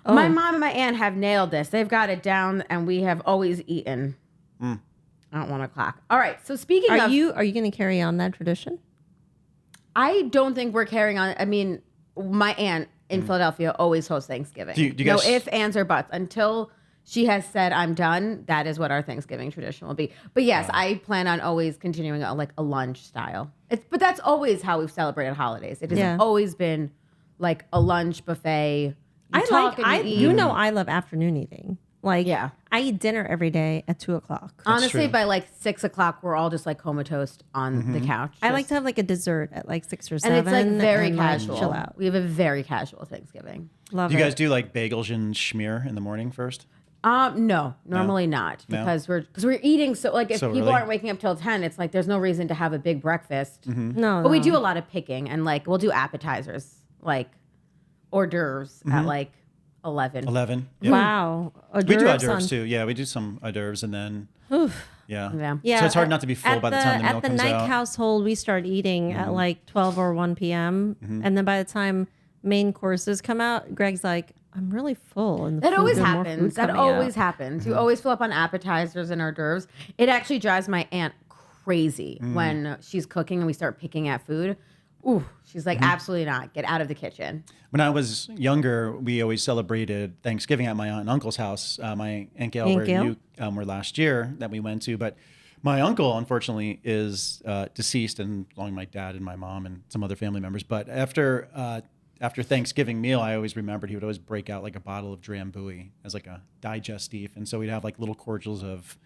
My mom and my aunt have nailed this. They've got it down, and we have always eaten at 1 o'clock. All right. So speaking are of, you going to carry on that tradition? I don't think we're carrying on. I mean, my aunt in Philadelphia always hosts Thanksgiving. Do you no guys- ifs, ands, or buts. Until she has said I'm done, that is what our Thanksgiving tradition will be. But yes, I plan on always continuing a lunch style. But that's always how we've celebrated holidays. It has Yeah. always been like a lunch buffet. You I love afternoon eating. Like, Yeah. I eat dinner every day at 2:00. Honestly, true. by like 6 o'clock, we're all just like comatose on the couch. I like Just- to have like a dessert at like 6 or and 7. it's like very and, like, casual. chill out. We have a very casual Thanksgiving. Love Do you it. guys do like bagels and schmear in the morning first? No, normally not No? because we're eating so like if So people early? aren't waking up till 10, it's like there's no reason to have a big breakfast. No, But we no. do a lot of picking and like we'll do appetizers like hors d'oeuvres at like 11. 11. Yeah. Wow. We do hors on- d'oeuvres too. Yeah, we do some hors d'oeuvres and then yeah. Yeah. So it's hard not to be full by the time the meal At the comes night out. household, we start eating at like 12 or 1 p.m. And then by the time main courses come out, Greg's like, I'm really full. And That always happens. That always happens. Mm-hmm. You always fill up on appetizers and hors d'oeuvres. It actually drives my aunt crazy Mm. when she's cooking and we start picking at food. Ooh, she's like, Mm-hmm. absolutely not. Get out of the kitchen. When I was younger, we always celebrated Thanksgiving at my aunt and uncle's house. My Aunt Gail, Aunt where Gail? you were last year that we went to. But my uncle, unfortunately, is deceased, and along with my dad and my mom and some other family members. But after Thanksgiving meal, I always remembered he would always break out like a bottle of Drambuie as like a digestif. And so we'd have like little cordials of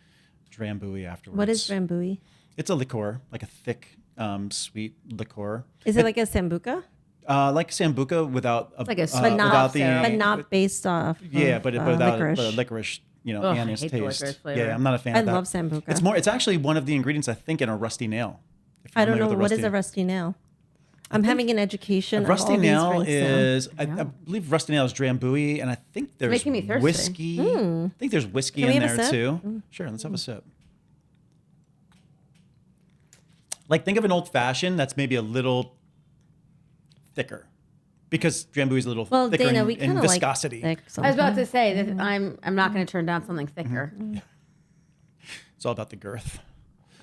Drambuie afterwards. What is Drambuie? It's a liqueur, like a thick, sweet liqueur. Is it like a sambuca? Like Sambuca without a, like a But not, without the but not based off yeah, of, but without licorice. the licorice, Ugh, I anise hate the taste. licorice flavor. Yeah, I'm not a fan I of that. love Sambuca. It's actually one of the ingredients I think in a rusty nail. If you're I don't familiar know. with What is a rusty nail? I'm having an education. A rusty of all these nail drinks now. is I believe rusty nail is Drambuie, and I think there's making me thirsty. whiskey. I think there's whiskey Can we in have a there sip? too. Sure, let's have a sip. Like think of an old fashioned that's maybe a little thicker, because Drambuie is a little Well, thicker Dana, in, we in kind of like viscosity. thick I was about sometimes. to say that I'm not going to turn down something thicker. It's all about the girth.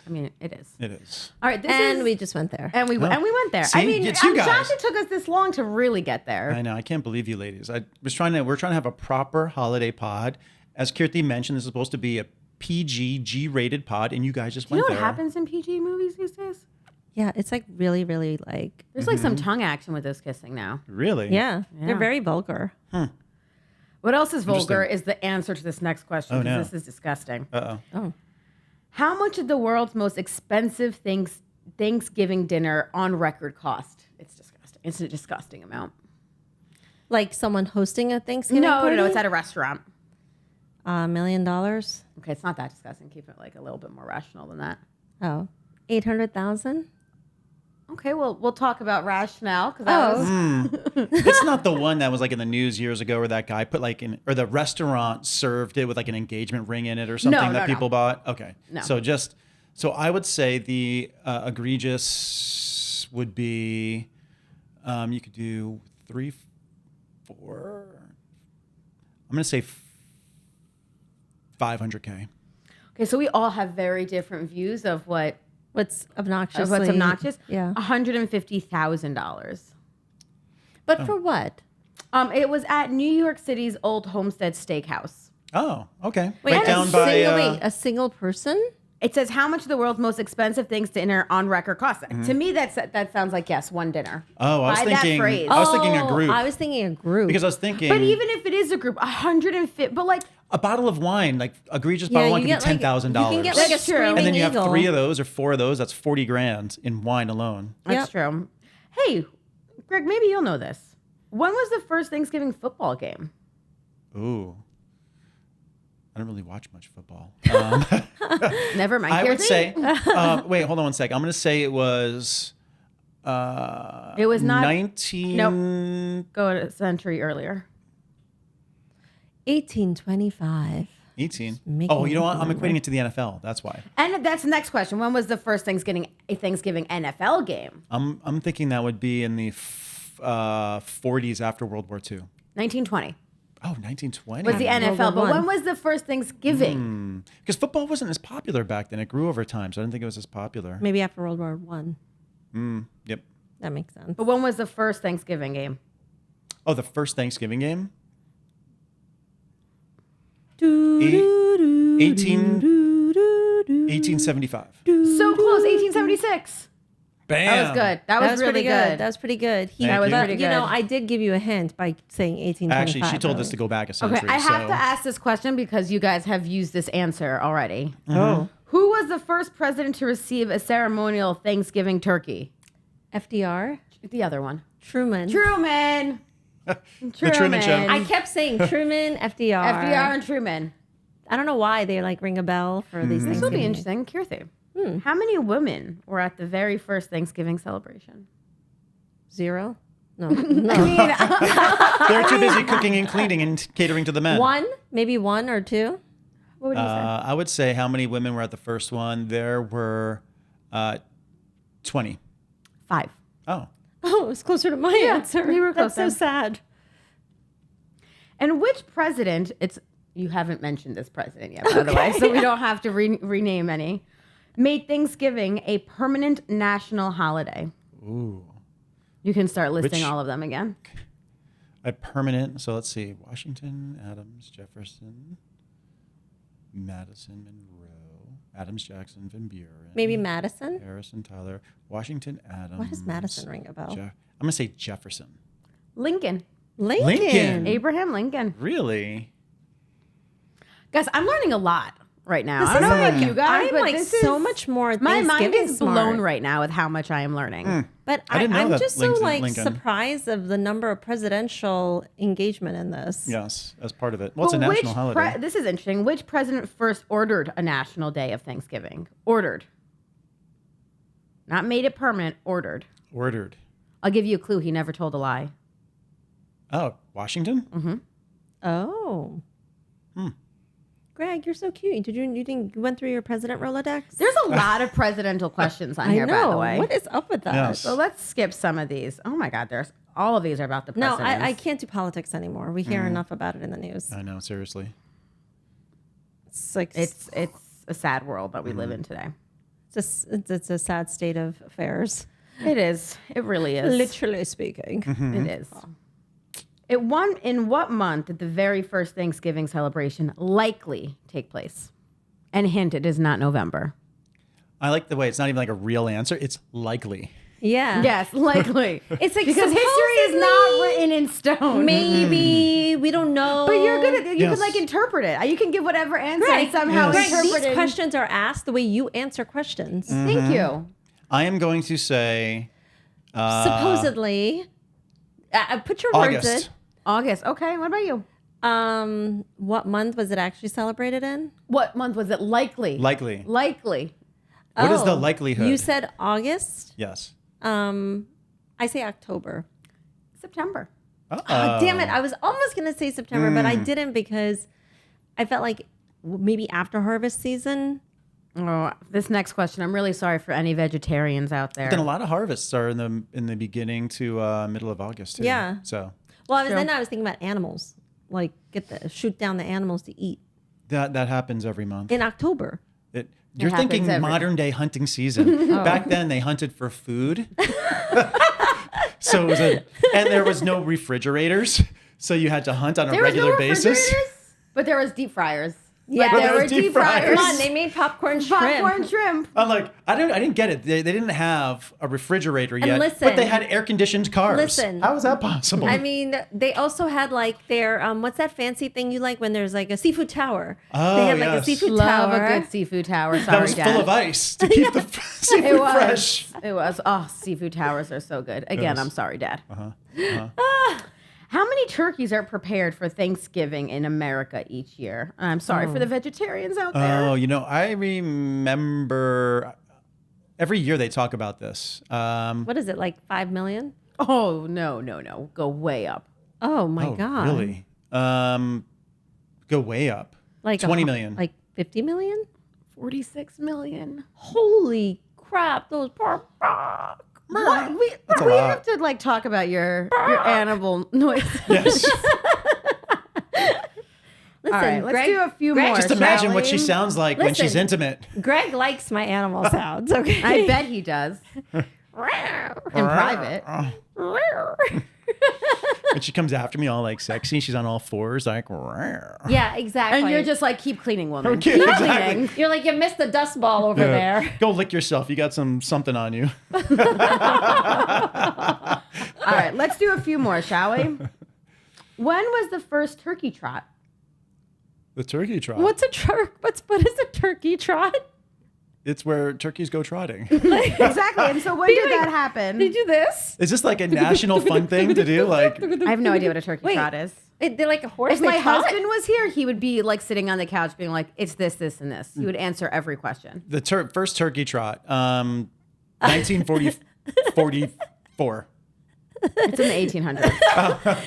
I mean, it is. It is. All right, this And is we just went there. and we went there. See? I mean, It's you I'm guys. shocked it took us this long to really get there. I know. I can't believe you ladies. We're trying to have a proper holiday pod. As Kirti mentioned, this is supposed to be a PG, G-rated pod, and you guys just You know went what there. happens in PG movies these days? Yeah, it's like really, really like, There's like some tongue action with this kissing now. Really? yeah, Yeah. they're very vulgar. What else is vulgar Interesting. is the answer to this next question. Oh, because no. This is disgusting. Uh-oh. How much of the world's most expensive Thanksgiving dinner on record cost? It's disgusting. It's a disgusting amount. Like someone hosting a Thanksgiving No, party? no, it's at a restaurant. $1 million. Okay, it's not that disgusting. Keep it like a little bit more rational than that. Oh, 800,000. Okay, well, we'll talk about rationale because that was It's not the one that was like in the news years ago where that guy put or the restaurant served it with like an engagement ring in it or something No, that no. people bought. Okay. No. So I would say the egregious would be, you could do 3, 4. I'm going to say 500K. okay. So we all have very different views of What's obnoxious? what's obnoxious. Yeah. $150,000. But for what? It was at New York City's Old Homestead Steakhouse. Oh, okay. Wait, right down by, a single person? It says how much of the world's most expensive things dinner on record cost. To me, that sounds like yes, one dinner. oh, I was Buy that thinking, phrase. I was thinking a group. I was thinking a group. Because I was thinking, But even if it is a group, 150, but like A bottle of wine, like egregious Yeah, bottle of wine, you can be get, like, $10,000. You can get like a That's true. screaming and then you have eagle. 3 of those or 4 of those. That's $40,000 in wine alone. That's true. Hey, Greg, maybe you'll know this. When was the first Thanksgiving football game? Ooh. I don't really watch much football. Never mind. I would Kirti? say, wait, hold on one sec. I'm going to say it was It was not 19... go a century earlier. 1825. 18. making Oh, you know me what? I'm remember. equating it to the NFL. That's why. And that's the next question. When was the first Thanksgiving NFL game? I'm thinking that would be in the 40s after World War II. 1920 Oh, 1920. was the World NFL. War But One. when was the first Thanksgiving? Because football wasn't as popular back then. It grew over time, so I didn't think it was as popular. Maybe after World War One. Yep. That makes sense. But when was the first Thanksgiving game? Oh, the first Thanksgiving game? 1875. So close, 1876. Bam. That was good. That was really pretty good. That was pretty good. That was but, pretty You know, good. I did give you a hint by saying 1825. Actually, she told us to go back a century. Okay, I have so. to ask this question because you guys have used this answer already. Oh. Who was the first president to receive a ceremonial Thanksgiving turkey? FDR? The other one. Truman. Truman. The Truman Show. I kept saying Truman, FDR. FDR and Truman. I don't know why they like ring a bell for these things. This will be interesting. Kirti. How many women were at the very first Thanksgiving celebration? 0? No. They're too busy cooking and cleaning and catering to the men. 1? Maybe 1 or 2? What would you say? I would say how many women were at the first one? There were 20. 5. Oh. Oh, it was closer to my answer. you were That's so closer. sad. And which president, you haven't mentioned this president yet, by the way, so we don't have to rename any, made Thanksgiving a permanent national holiday? Ooh. You can start listing Which- all of them again. A permanent. So let's see. Washington, Adams, Jefferson, Madison, Monroe, Adams, Jackson, Van Buren. Maybe Madison? Harrison, Tyler, Washington, Adams. Why does Madison ring a bell? I'm going to say Jefferson. Lincoln. Lincoln. Abraham Lincoln. Really? Guys, I'm learning a lot right now. This I don't know is about you guys, I'm but like this so is- much more My mind Thanksgiving is smart. blown right now with how much I am learning. But I didn't know I'm that just so Lincoln- like Lincoln. surprised of the number of presidential engagement in this. Yes, as part of it. Well, it's a But national holiday. This is interesting. Which president first ordered a national day of Thanksgiving? Ordered. Not made it permanent, ordered. Ordered. I'll give you a clue. He never told a lie. Oh, Washington? Mm-hmm. Oh. Greg, you're so cute. You think you went through your president Rolodex? There's a lot of presidential questions on I here, know. by the way. What is up with that? Yes. So let's skip some of these. Oh my God, there's all of these are about the No, presidents. I can't do politics anymore. We hear enough about it in the news. I know, seriously. It's like It's a sad world that we live in today. it's a sad state of affairs. It is. It really is. Literally speaking. It is. In what month did the very first Thanksgiving celebration likely take place? And hint, it is not November. I like the way it's not even like a real answer. It's likely. Yeah. Yes, likely. It's like because history is not written in stone. Maybe we don't know. But you're good at you Yes. can like interpret it. You can give whatever answer Greg, and somehow Greg, interpret these it. questions are asked the way you answer questions. Thank you. I am going to say Supposedly, put your words in. August. August. Okay, what about you? What month was it actually celebrated in? What month was it likely? Likely. Likely. What is the Oh, likelihood? You said August. Yes. I say October. September. Oh, damn it. I was almost going to say September, but I didn't because I felt like maybe after harvest season. Oh, this next question. I'm really sorry for any vegetarians out there. Then a lot of harvests are in the beginning to middle of August too. Yeah. So Well, I was thinking about animals, like shoot down the animals to eat that happens every month. in October. You're happens thinking every- modern day hunting season. Back then they hunted for food. So it was and there was no refrigerators. So you had to hunt on a There was regular no basis. refrigerators, but there was deep fryers. Yeah. But But there there were was deep deep fryers. fryers. Come on, they made popcorn shrimp. Popcorn shrimp. I'm like, I didn't get it. They didn't have a refrigerator yet, listen- but they had air-conditioned cars. Listen. How is that possible? I mean, they also had like their what's that fancy thing you like when there's like a seafood tower? Oh, they had like a yes. seafood Love tower. a good seafood tower. Sorry, that was Dad. full of ice to keep the seafood It was. fresh. It was. Oh, seafood towers are so good. Again, Yes. I'm sorry, Dad. How many turkeys are prepared for Thanksgiving in America each year? I'm sorry for the vegetarians out there. Oh, I remember every year they talk about this. What is it, like 5 million? Oh, no. Go way up. Oh my Oh, god! really? Go way up. Like 20 million. Like 50 million? 46 million. Holy crap! Those poor. What? We a we lot. have to like talk about your animal noise. Yes. Listen, All right, let's Greg, do a few Greg, more. Just shall imagine what we? she sounds like when she's Listen. intimate. Greg likes my animal sounds. Okay. I bet he does. In private. When she comes after me all like sexy, she's on all fours, like. Yeah, exactly. And you're just like, keep cleaning, woman. Okay, Keep exactly. cleaning. You're like, you missed the dust ball over there. Go lick yourself. You got something on you. All right, let's do a few more, shall we? When was the first turkey trot? The turkey trot. What's a what is a turkey trot? It's where turkeys go trotting. Exactly. And so when did that happen? Did you do this? Is this like a national fun thing to do? Like, I have no idea what a turkey Wait. trot is. They're like a horse. If they my trot? husband was here, he would be like sitting on the couch being like, it's this, this, and this. He would answer every question. the first turkey trot, 1944. It's in the 1800s.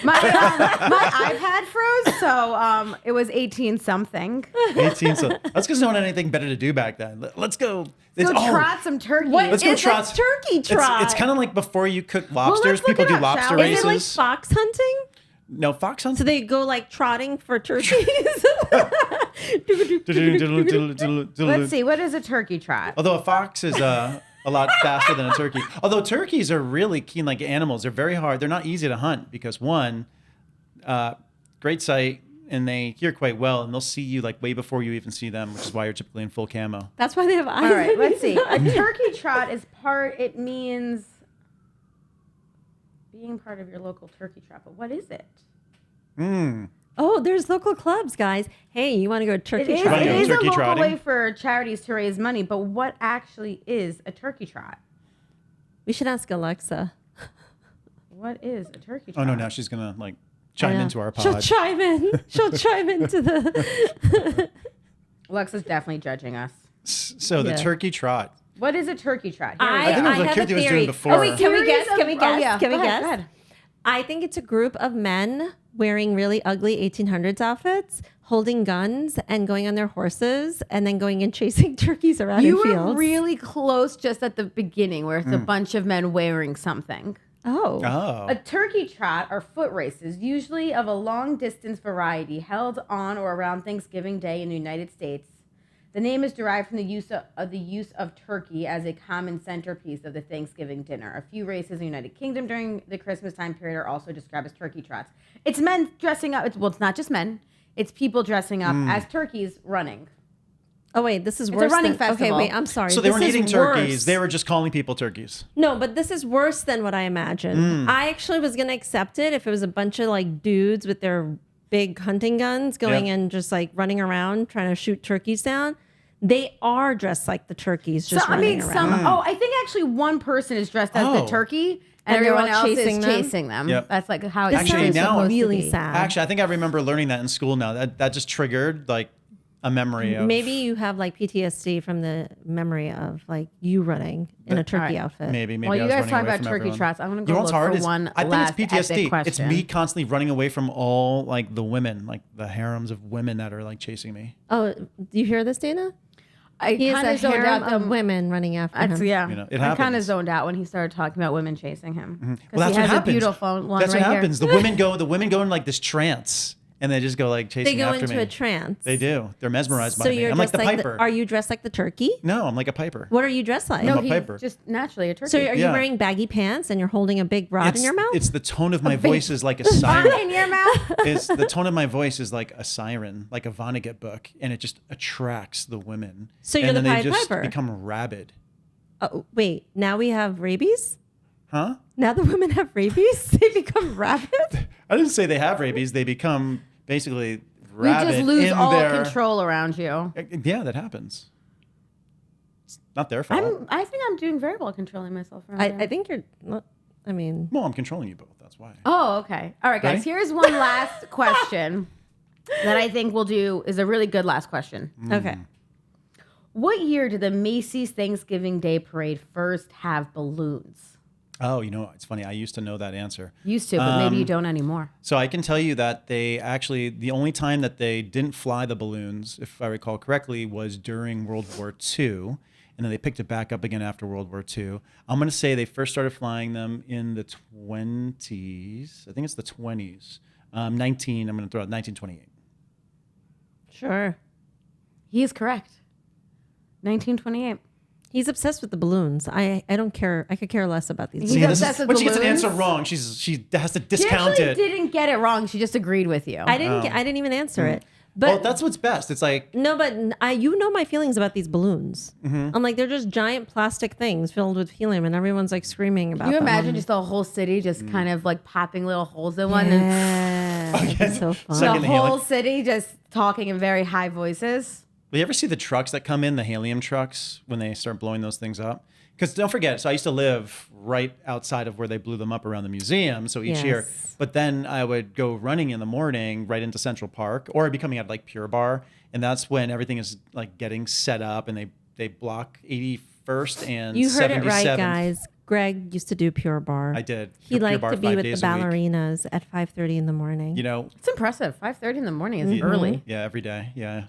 My iPad froze, so it was 18 something. 18. So that's because no one had anything better to do back then. Let's go. Go trot some turkey. What Let's go is trot. a turkey trot? It's kind of like before you cook lobsters. let's look People it do up, lobster shall we? Is it like races. fox hunting? No, fox hunts. So they go like trotting for turkeys. Let's see. What is a turkey trot? Although a fox is a lot faster than a turkey. Although turkeys are really keen, like animals. They're very hard. They're not easy to hunt because one, great sight, and they hear quite well, and they'll see you like way before you even see them, which is why you're typically in full camo. That's why they have eyes. All right, let's see. A turkey trot is it means being part of your local turkey trot. But what is it? Oh, there's local clubs, guys. Hey, you want to go turkey It is, trotting? it is a Turkey local trotting? way for charities to raise money, but what actually is a turkey trot? We should ask Alexa. What is a turkey Oh trot? no, now she's gonna like chime into our She'll pod. chime in. She'll chime into the. Alexa's definitely judging us. So the Yeah. turkey trot. What is a turkey trot? Here we I think go. it was what have a Kirti was doing theory. before. Oh wait, can we Theories guess? Can we of- guess? oh, yeah. Can we Go ahead, guess? go ahead. I think it's a group of men wearing really ugly 1800s outfits, holding guns, and going on their horses, and then going and chasing turkeys around You in were fields. really close just at the beginning where it's a bunch of men wearing something. Oh. Oh. A turkey trot are foot races, usually of a long distance variety, held on or around Thanksgiving Day in the United States. The name is derived from the use of turkey as a common centerpiece of the Thanksgiving dinner. A few races in the United Kingdom during the Christmas time period are also described as turkey trots. It's men dressing up. It's not just men. It's people dressing up as turkeys running. Oh wait, this is a worse. running than, festival. Okay, wait. I'm sorry. So they This weren't is eating turkeys. worse. They were just calling people turkeys. No, but this is worse than what I imagined. I actually was gonna accept it if it was a bunch of like dudes with their big hunting guns going Yeah. and just like running around trying to shoot turkeys down. They are dressed like the turkeys, just running around. I think actually one person is dressed as the Oh. turkey And and they're everyone all else chasing is them? chasing them. Yep. That's like how This it's Actually, sounds now- supposed to really be. sad. Actually, I think I remember learning that in school now. That just triggered like a memory of Maybe you have like PTSD from the memory of like you running in a turkey outfit. maybe Well, I you was guys running talk away about from turkey everyone. trots. I'm gonna You go know what's look hard for is- one I think last it's PTSD. epic It's question. me constantly running away from all like the women, like the harems of women that are like chasing me. Oh, do you hear this, Dana? I He kind has of a zoned harem out. of women running after him. Yeah, You know, it I kind of happens. zoned out when he started talking about women chasing him. Well, Because that's he what has happens. a beautiful one That's right what here. happens. The women go in like this trance, and they just go like chasing They go after into me. a trance. They do. They're mesmerized So by me. you're I'm like just the like piper. are you dressed like the turkey? No, I'm like a piper. What are you dressed like? No, I'm a he's piper. just naturally a turkey. So are you Yeah. wearing baggy pants and you're holding a big rod in your mouth? It's the tone of my big voice is like a siren. in your mouth? Is the tone of my voice is like a siren, like a Vonnegut book, and it just attracts the women. So you're and the then Pied they just Piper. become rabid. Oh, wait, now we have rabies? Huh? Now the women have rabies? They become rabid? I didn't say they have rabies. They become basically We rabid just lose in all their... control around you. Yeah, that happens. It's not their fault. I think I'm doing very well controlling myself around here. I think you're, I mean, Well, I'm controlling you both. That's why. Oh, okay. All right, guys. Ready? Here's one last question that I think we'll do is a really good last question. okay. What year did the Macy's Thanksgiving Day Parade first have balloons? Oh, it's funny. I used to know that answer. Used to, but maybe you don't anymore. So I can tell you that they actually, the only time that they didn't fly the balloons, if I recall correctly, was during World War II. And then they picked it back up again after World War II. I'm going to say they first started flying them in the 20s. I think it's the 20s. I'm going to throw out 1928. Sure. He is correct. He's 1928. obsessed with the balloons. I don't care. I could care less about these. He's balloons. obsessed with when she gets an balloons? answer wrong, she has to She discount actually it. didn't get it wrong. She just agreed with you. I didn't even answer it. Well, But that's what's best. It's like, no, but you know my feelings about these balloons. I'm like, they're just giant plastic things filled with helium, and everyone's like screaming about Can you them. imagine just the whole city just kind of like popping little holes in one and Yeah, that'd be so fun. Sucking the the helium. whole city just talking in very high voices? will you ever see the trucks that come in, the helium trucks, when they start blowing those things up? Because don't forget, so I used to live right outside of where they blew them up around the museum. So each year, Yes. but then I would go running in the morning right into Central Park, or I'd be coming out of like Pure Bar, and that's when everything is like getting set up, and they block 81st and You heard it 77th. right, guys. Greg used to do Pure Bar. I did. He Pure liked Bar to be 5 with the days a week. ballerinas at 5:30 in the morning. It's impressive. 5:30 in the morning is early. Yeah, every day. Yeah,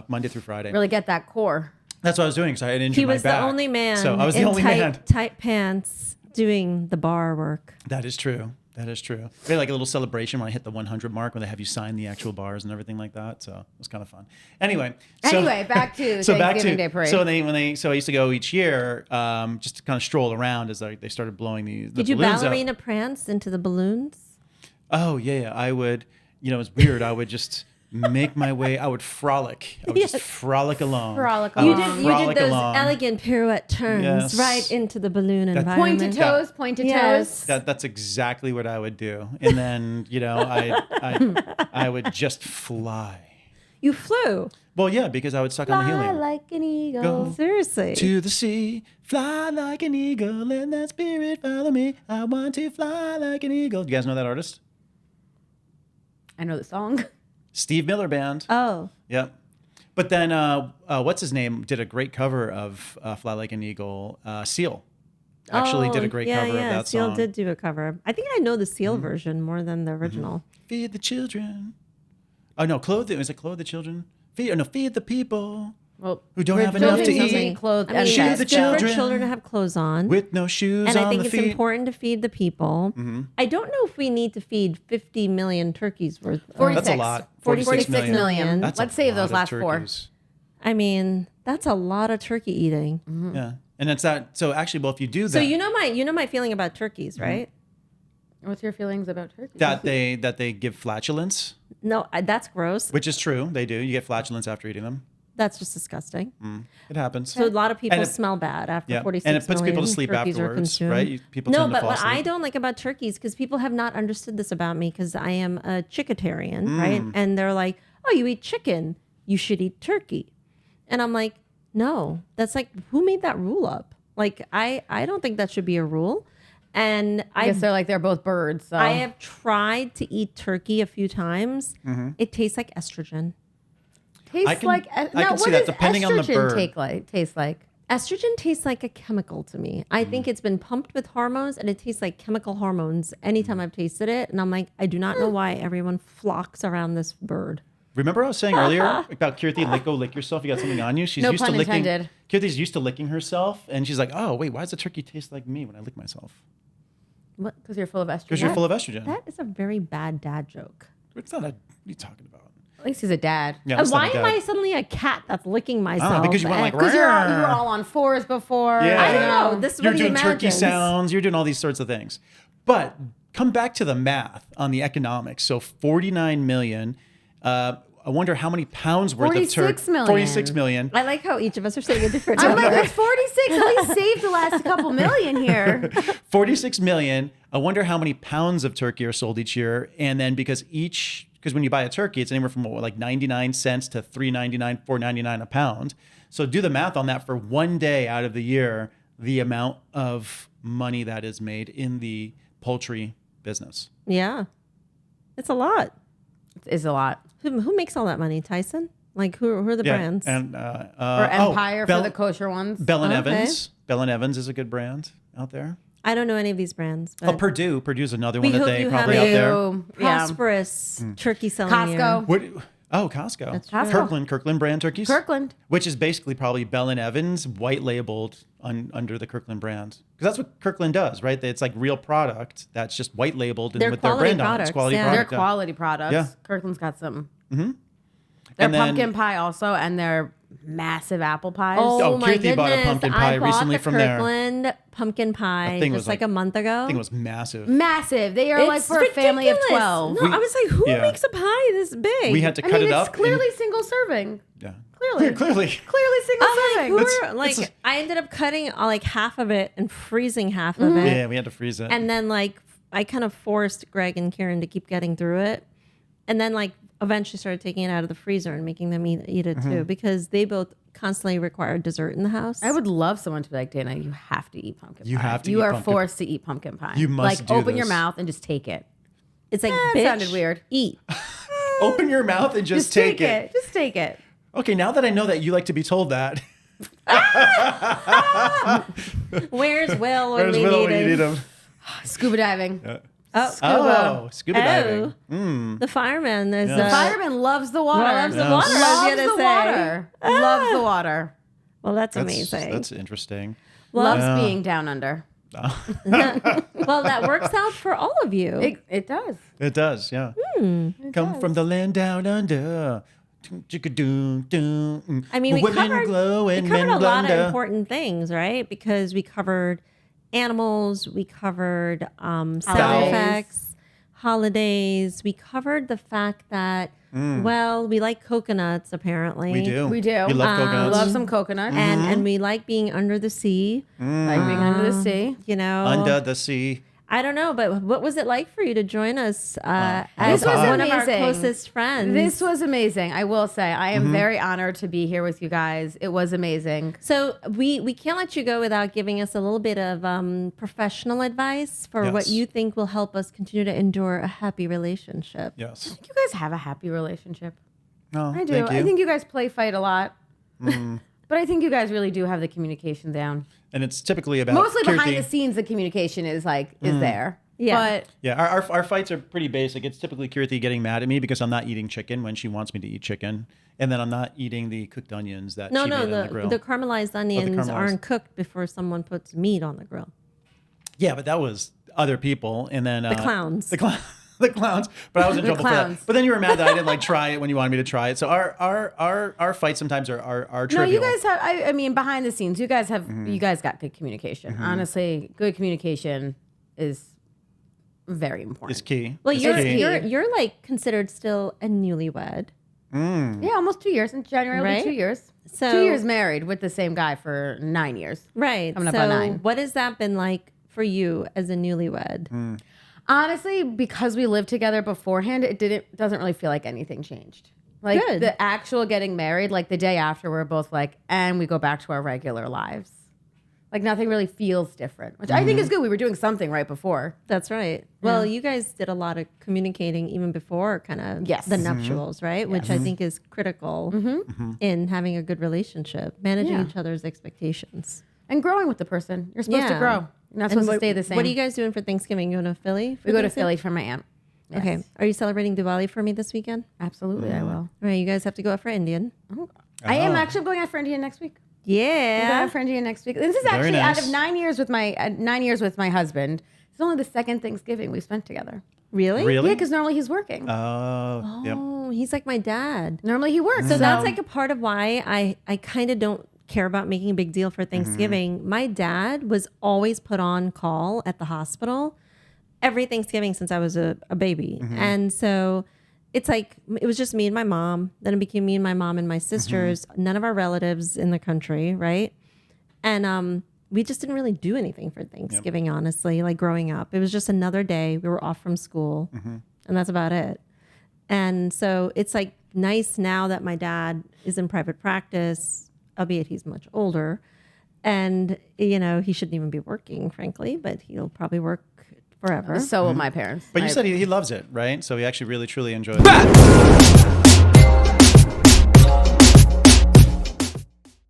Monday through Friday. Really get that core. That's what I was doing. So I had injured He my was the back. only man So I was in the only man. tight pants doing the bar work. That is true. That is true. We had like a little celebration when I hit the 100 mark, where they have you sign the actual bars and everything like that. So it was kind of fun. Anyway, Back to Thanksgiving Day Parade. So I used to go each year, just to kind of stroll around as they started blowing the Did you balloons up. ballerina prance into the balloons? Oh yeah. I would. It was weird. I would just make my way. I would frolic. I would just frolic along. Frolic I would along. You frolic did those along. elegant pirouette turns Yes. right into the balloon Point environment. to toes, point to Yes. toes. That's exactly what I would do. And then I would just fly. You flew. Well, yeah, because I would suck on the Fly helium. like an eagle. Go. Seriously. To the sea, fly like an eagle, let that spirit follow me. I want to fly like an eagle. Do you guys know that artist? I know the song. Steve Miller Band. Oh. Yep. But then, what's his name? Did a great cover of "Fly Like an Eagle." Seal actually did a great cover of that Seal song. did do a cover. I think I know the Seal version more than the original. Feed the children. Oh no, clothe. Was it clothe the children? Feed the people Well, who don't we're have enough to children eat. ain't clothed I mean, and Shoe it's the good children. for children to have clothes on. with no shoes And on I think the it's feet. important to feed the people. I don't know if we need to feed 50 million turkeys worth. 46. That's a lot. 46 million. That's Let's a save lot those of last four. turkeys. I mean, that's a lot of turkey eating. Yeah, and it's that. So actually, well, if you do that, So you know my feeling about turkeys, right? What's your feelings about turkey? that they give flatulence, No, that's gross. which is true. They do. You get flatulence after eating them. That's just disgusting. It happens. So a lot of people And it- smell bad after Yeah, 46 and it puts people to million sleep turkeys are afterwards, consumed. right? People no, tend to but fall what I asleep. don't like about turkeys, because people have not understood this about me, because I am a chicketarian, Mm. right? And they're like, oh, you eat chicken, you should eat turkey. And I'm like, no, that's like, who made that rule up? Like, I don't think that should be a rule. And I guess they're both birds. So. I have tried to eat turkey a few times. Mm-hmm. It tastes like estrogen. tastes I can- like. I Now, can what see that does depending on the estrogen bird. taste like? Estrogen tastes like a chemical to me. I think it's been pumped with hormones, and it tastes like chemical hormones anytime I've tasted it. And I'm like, I do not know why everyone flocks around this bird. Remember I was saying earlier about Kirti, go lick yourself. You got something on you. She's No used to pun licking. intended. Kirti's used to licking herself, and she's like, "Oh wait, why does the turkey taste like me when I lick myself?" What? Because you're full of estrogen. Because you're full of estrogen. That is a very bad dad joke. It's not a. What are you talking about? At least he's a dad. Yeah, And it's not why a am dad. I suddenly a cat that's licking myself? because you went like, Because you were all on fours before. Yeah. I don't know. This is You're what he doing turkey imagines. sounds. You're doing all these sorts of things. But come back to the math on the economics. So 49 million. I wonder how many pounds worth of 46 million. 46 million. I like how each of us are saying a different I'm number. like, it's 46. At least save the last couple million here. 46 million. I wonder how many pounds of turkey are sold each year. And then because when you buy a turkey, it's anywhere from like 99 cents to $3.99, $4.99 a pound. So do the math on that for one day out of the year, the amount of money that is made in the poultry business. Yeah. It's a lot. It is a lot. Who makes all that money? Tyson? Like who are the brands? And Or Empire for the kosher ones. Bell and Okay. Evans. Bell and Evans is a good brand out there. I don't know any of these brands. But Purdue's another We one that hope they you probably have out there. Yeah. prosperous turkey selling Costco. year. Costco. That's true. Costco. Kirkland brand turkeys. Kirkland. Which is basically probably Bell and Evans white labeled under the Kirkland brand. Because that's what Kirkland does, right? It's like real product that's just white labeled and They're with their quality brand on it. It's products, quality yeah. They're product. quality products. Yeah. Kirkland's got some. Mm-hmm. Their And then- pumpkin pie also, and their massive apple pies. Oh, my Kirti goodness. bought a pumpkin pie I bought recently the from there. Kirkland pumpkin pie thing just was like like- a month ago. I think it was massive. Massive. They are like It's for a family of ridiculous. 12. No, I was like, who yeah. makes a pie this big? We had to I cut mean, it it's up. clearly single serving. Yeah. Clearly. Clearly. Clearly single I'm like, serving. who That's- are, like, that's- I ended up cutting like half of it and freezing half of it. Yeah, we had to freeze it. And then like I kind of forced Greg and Karen to keep getting through it. And then like eventually started taking it out of the freezer and making them eat it too because they both constantly require dessert in the house. I would love someone to be like, Dana, you have to eat pumpkin pie. You have to You eat are pumpkin- forced to eat pumpkin pie. You must like do open your this. mouth and just take it. It's like, That bitch, sounded weird. Eat. Open your mouth and just take it. Just take it. Okay, now that I know that you like to be told that. Where's Will when Where's we Will need when you him? need him? Scuba diving. Oh, scuba diving. The fireman is Yeah. Fireman loves the water. Loves the Yes. water. I was Loves gonna the say. water. Loves the water. Well, that's That's amazing. That's interesting. Loves being down under. Well, that works out for all of you. It does. It does, yeah. Come from the land down under. I mean, we Women covered, glow we and covered men a lot of blunder. important things, right? Because we covered animals, we covered sound effects, holidays. We covered the fact that, well, we like coconuts, apparently. We do. We do. We love coconuts. Love some coconuts. And we like being under the sea, Like being under the sea. you know. Under the sea. I don't know, but what was it like for you to join us as This was one of our amazing. closest friends? This was amazing. I will say, I am very honored to be here with you guys. It was amazing. So we can't let you go without giving us a little bit of professional advice for what Yes. you think will help us continue to endure a happy relationship. Yes. You guys have a happy relationship. No, I do. Thank you. I think you guys play fight a lot. But I think you guys really do have the communication down. and it's typically about Mostly behind Kirti. the scenes, the communication is there. Yeah. But Yeah, our fights are pretty basic. It's typically Kirti getting mad at me because I'm not eating chicken when she wants me to eat chicken, and then I'm not eating the cooked onions that No, she no, made on the grill. the caramelized onions caramelized. aren't cooked before someone puts meat on the grill. Yeah, but that was other people, and then The clowns. the clowns. But I was in trouble for clowns. that. But then you were mad that I didn't like try it when you wanted me to try it. So our fights sometimes are no, trivial. you guys have. I mean, behind the scenes, you guys have. You guys got good communication. Honestly, good communication is very important. It's key. Well, It's you're key. you're like considered still a newlywed. Yeah, almost 2 years. In January, will be Right? 2 years. So- 2 years married with the same guy for 9 years. Right. Coming up so on 9. what has that been like for you as a newlywed? Honestly, because we lived together beforehand, doesn't really feel like anything changed. Like Good. the actual getting married, like the day after, we're both like, and we go back to our regular lives. Like nothing really feels different, which I think is good. We were doing something right before. That's right. Well, you guys did a lot of communicating even before kind of Yes. the nuptials, right? Which I think is critical in having a good relationship, managing Yeah. each other's expectations. And growing with the person. You're supposed to Yeah. grow. You're not supposed to what, stay the same. What are you guys doing for Thanksgiving? You going to Philly? for We go to Thanksgiving? Philly for my aunt. Yes. Okay. Are you celebrating Diwali for me this weekend? Absolutely, I will. All right. You guys have to go out for Indian. I am actually going out for India next week. I'm going Yeah. out for India next week. This is Very actually out nice. of 9 years with my 9 years with my husband. It's only the second Thanksgiving we spent together. Really? Really? Yeah, because normally he's working. Yep. Oh, he's like my dad. Normally he works. So that's like a part of why I kind of don't care about making a big deal for Thanksgiving. My dad was always put on call at the hospital every Thanksgiving since I was a baby. And so it's like it was just me and my mom. Then it became me and my mom and my sisters. None of our relatives in the country, right? And we just didn't really do anything for Thanksgiving, honestly. Like growing up, it was just another day. We were off from school, and that's about it. And so it's like nice now that my dad is in private practice, albeit he's much older, and you know he shouldn't even be working, frankly, but he'll probably work forever. So will my parents. But you said he loves it, right? So he actually really truly enjoys it.